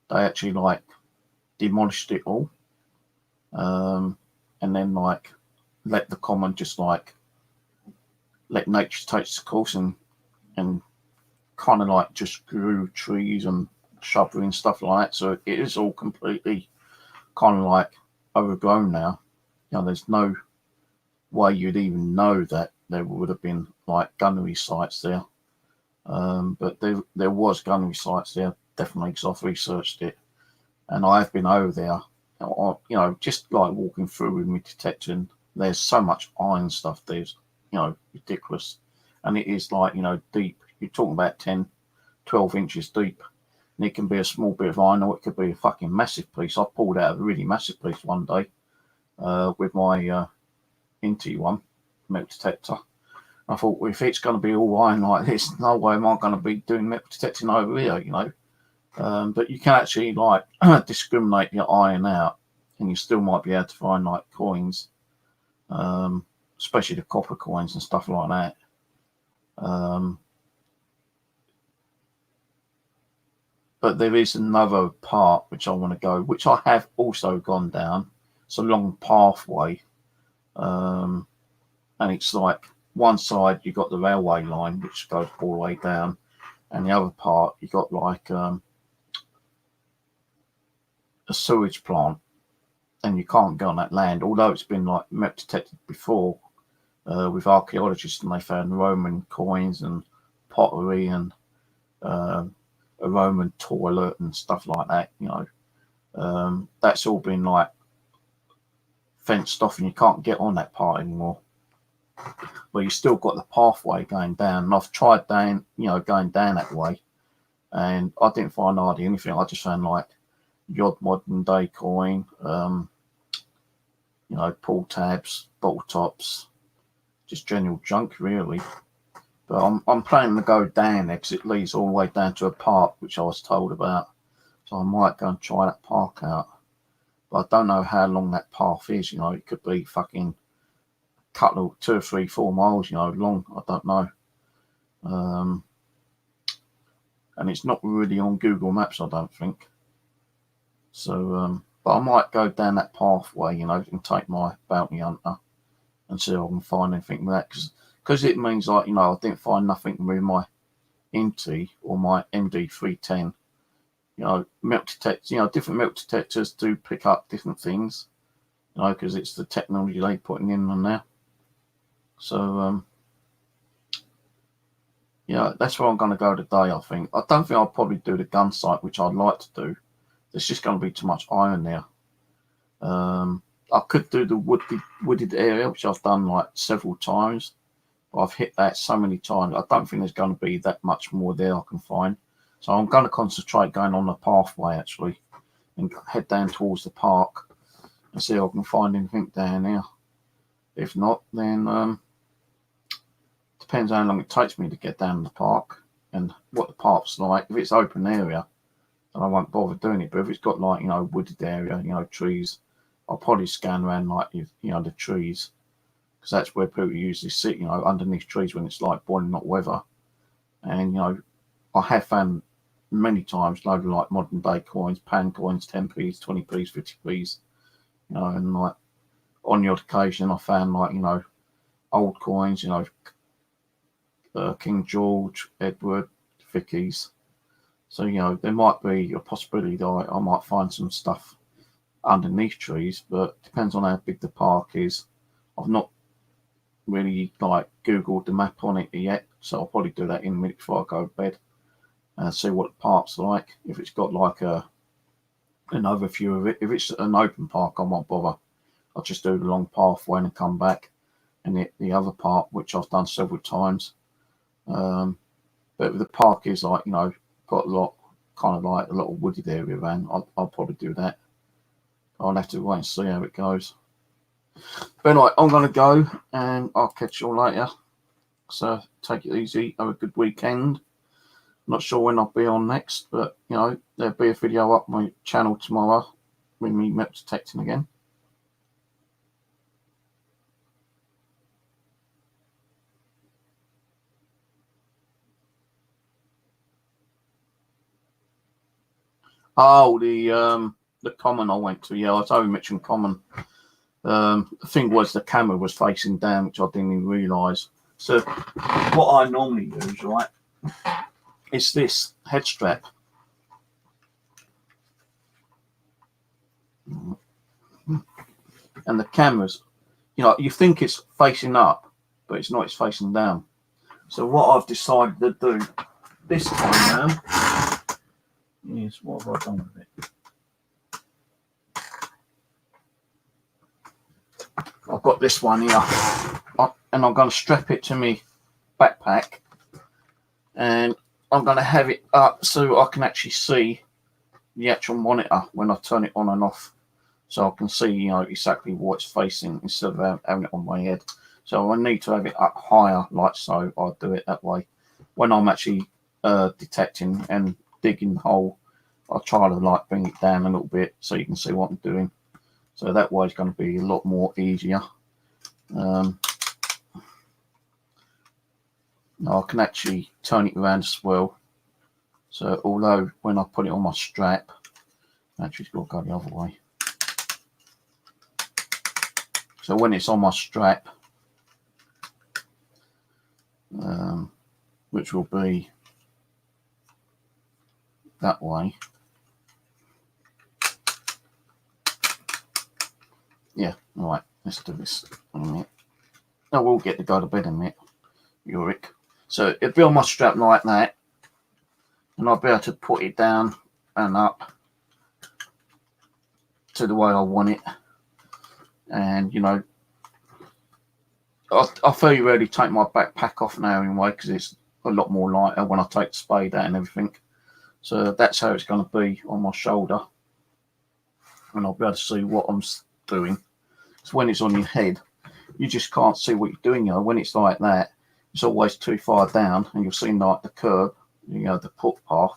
they actually like demolished it all, and then like let the common just like let nature take its course and kind of like just grew trees and shrubbery and stuff like that. So it is all completely kind of like overgrown now. You know, there's no way you'd even know that there would have been like gunnery sites there. But there was gunnery sites there, definitely, because I've researched it. And I've been over there, you know, just like walking through with my detector, and there's so much iron stuff there's, you know, ridiculous. And it is like, you know, deep. You're talking about 10, 12 inches deep. And it can be a small bit of iron, or it could be a fucking massive piece. I pulled out a really massive piece one day with my Inti one metal detector. I thought, well, if it's going to be all iron like this, no way am I going to be doing metal detecting over here, you know. But you can actually like discriminate your iron out, and you still might be able to find like coins, especially the copper coins and stuff like that. But there is another part which I want to go, which I have also gone down. It's a long pathway, and it's like one side you got the railway line which goes all the way down, and the other part you got like a sewage plant, and you can't go on that land, although it's been like metal detected before with archaeologists, and they found Roman coins and pottery and a Roman toilet and stuff like that, you know. That's all been like fenced off, and you can't get on that part anymore. But you still got the pathway going down, and I've tried down, you know, going down that way, and I didn't find hardly anything. I just found like the odd modern day coin, you know, pull tabs, bottle tops, just general junk really. But I'm planning to go down there because it leads all the way down to a park which I was told about, so I might go and try that park out. But I don't know how long that path is. You know, it could be fucking couple of 2 or 3, 4 miles, you know, long. I don't know. And it's not really on Google Maps, I don't think. So, but I might go down that pathway, you know, and take my bounty hunter and see if I can find anything with that. Because it means, like, you know, I didn't find nothing with my Inti or my MD310. You know, metal detectors, you know, different metal detectors do pick up different things, you know, because it's the technology they're putting in on there. So, yeah, that's where I'm going to go today, I think. I don't think I'll probably do the gun site, which I'd like to do. There's just going to be too much iron there. I could do the wooded area, which I've done like several times. But I've hit that so many times. I don't think there's going to be that much more there I can find. So I'm going to concentrate going on the pathway, actually, and head down towards the park and see if I can find anything down there. If not, then depends how long it takes me to get down to the park and what the park's like. If it's open area, then I won't bother doing it. But if it's got like, you know, wooded area, you know, trees, I'll probably scan around like, you know, the trees, because that's where people usually sit, you know, underneath trees when it's like boiling hot weather. And, you know, I have found many times loads of like modern day coins, pound coins, 10p's, 20p's, 50p's, you know, and like on the odd occasion I found like, you know, old coins, you know, King George, Edward, Vicky's. So, you know, there might be a possibility that I might find some stuff underneath trees, but it depends on how big the park is. I've not really like Googled the map on it yet, so I'll probably do that in a minute before I go to bed and see what the park's like. If it's got like an overview of it. If it's an open park, I won't bother. I'll just do the long pathway and come back. And the other part, which I've done several times. But if the park is like, you know, got a lot, kind of like a little wooded area around, I'll probably do that. I'll have to wait and see how it goes. But anyway, I'm going to go and I'll catch you all later. So take it easy. Have a good weekend. Not sure when I'll be on next, but, you know, there'll be a video up my channel tomorrow with me map detecting again. Oh, the common I went to. Yeah, I was over Mitcham Common. The thing was the camera was facing down, which I didn't even realise. So what I normally use, right, is this head strap. And the camera's, you know, you think it's facing up, but it's not, it's facing down. So what I've decided to do this time now is, what have I done with it? I've got this one here, and I'm going to strap it to my backpack, and I'm going to have it up so I can actually see the actual monitor when I turn it on and off, so I can see, you know, exactly what it's facing instead of having it on my head. So I need to have it up higher, like so. I'll do it that way. When I'm actually detecting and digging the hole, I'll try to like bring it down a little bit so you can see what I'm doing. So that way it's going to be a lot more easier. Now I can actually turn it around as well. So although when I put it on my strap, actually it's got to go the other way. So when it's on my strap, which will be that way. Yeah, all right, let's do this in a minute. I will get to go to bed in a minute, Ulrich. So it'll be on my strap like that, and I'll be able to put it down and up to the way I want it. And, you know, I'll fairly rarely take my backpack off now anyway, because it's a lot more lighter when I take the spade out and everything. So that's how it's going to be on my shoulder, and I'll be able to see what I'm doing. So when it's on your head, you just can't see what you're doing. You know, when it's like that, it's always too far down, and you'll see like the curb, you know, the footpath,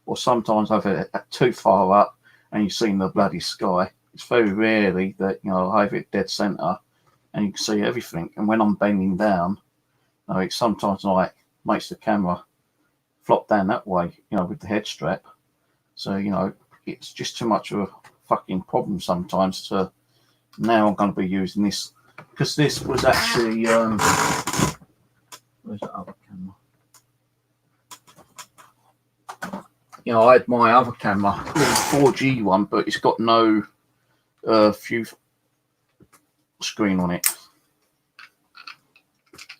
or sometimes I've had it too far up, and you've seen the bloody sky. It's very rarely that, you know, I have it dead centre, and you can see everything. And when I'm bending down, you know, it sometimes like makes the camera flop down that way, you know, with the head strap. So, you know, it's just too much of a fucking problem sometimes. So now I'm going to be using this, because this was actually where's the other camera? You know, I had my other camera, the 4G one, but it's got no view screen on it.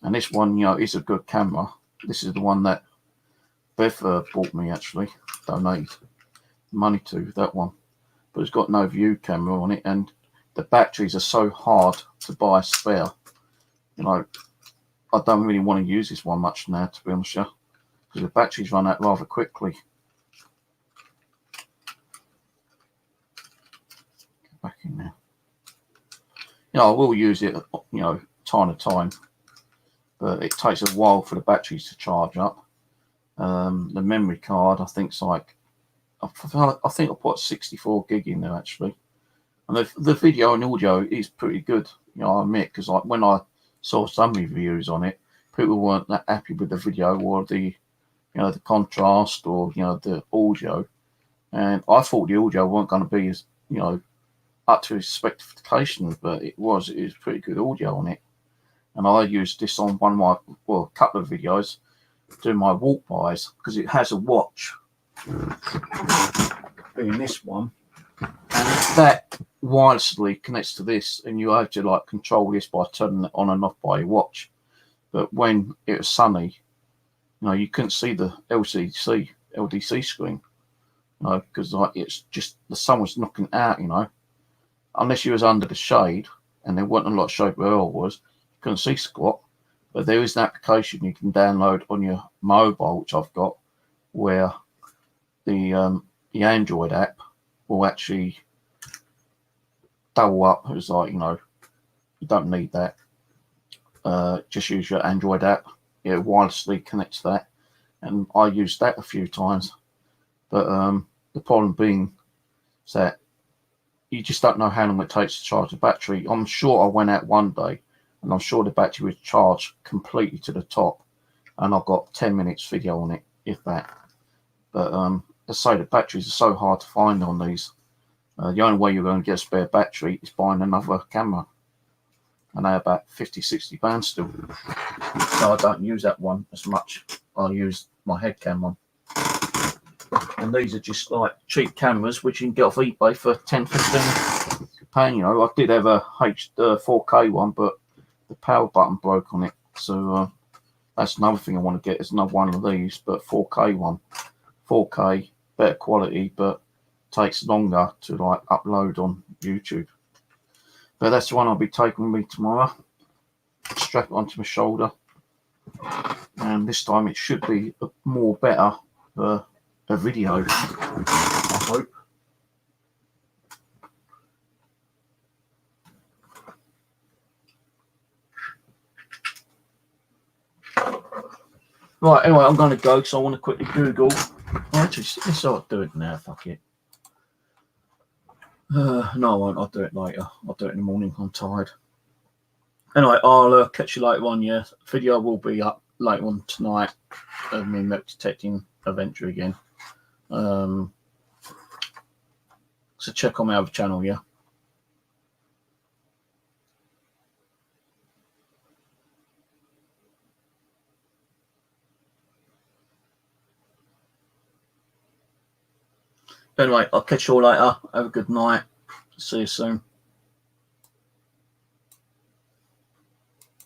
And this one, you know, is a good camera. This is the one that Bev bought me, actually, donated money to, that one. But it's got no view camera on it, and the batteries are so hard to buy spare. You know, I don't really want to use this one much now, to be honest with you, because the batteries run out rather quickly. Get back in there. You know, I will use it, you know, time to time, but it takes a while for the batteries to charge up. The memory card, I think it's like, I think I put 64 gig in there actually. And the video and audio is pretty good, you know, I admit, because like when I saw some reviews on it, people weren't that happy with the video or the, you know, the contrast or, you know, the audio. And I thought the audio weren't going to be as, you know, up to its specifications, but it was pretty good audio on it. And I used this on one of my, well, a couple of videos, doing my walk bys, because it has a watch being this one, and that wirelessly connects to this, and you have to like control this by turning it on and off by your watch. But when it was sunny, you couldn't see the LDC screen, because like it's just the sun was knocking out, unless you was under the shade, and there wasn't a lot of shade where I was, you couldn't see squat. But there is an application you can download on your mobile, which I've got, where the Android app will actually double up. It's like, you don't need that. Just use your Android app. It wirelessly connects that. And I used that a few times. But the problem being is that you just don't know how long it takes to charge the battery. I'm sure I went out one day, and I'm sure the battery was charged completely to the top, and I've got 10 minutes video on it, if that. But as I say, the batteries are so hard to find on these. The only way you're going to get a spare battery is buying another camera, and they're about 50-60 pounds still. So I don't use that one as much. I use my head cam one. And these are just like cheap cameras which you can get off eBay for 10-15 pounds. I did have a 4K one, but the power button broke on it, so that's another thing I want to get, is another one of these, but 4K one. 4K, better quality, but takes longer to like upload on YouTube. But that's the one I'll be taking with me tomorrow. Strap it onto my shoulder, and this time it should be more better for a video, I hope. Right, anyway, I'm going to go because I want to quickly Google. Actually, let's not do it now, fuck it. No, I won't. I'll do it later. I'll do it in the morning. I'm tired. Anyway, I'll catch you later on, yeah. Video will be up later on tonight of me metal detecting Adventure again. So check on my other channel, yeah. Anyway, I'll catch you all later. Have a good night. See you soon.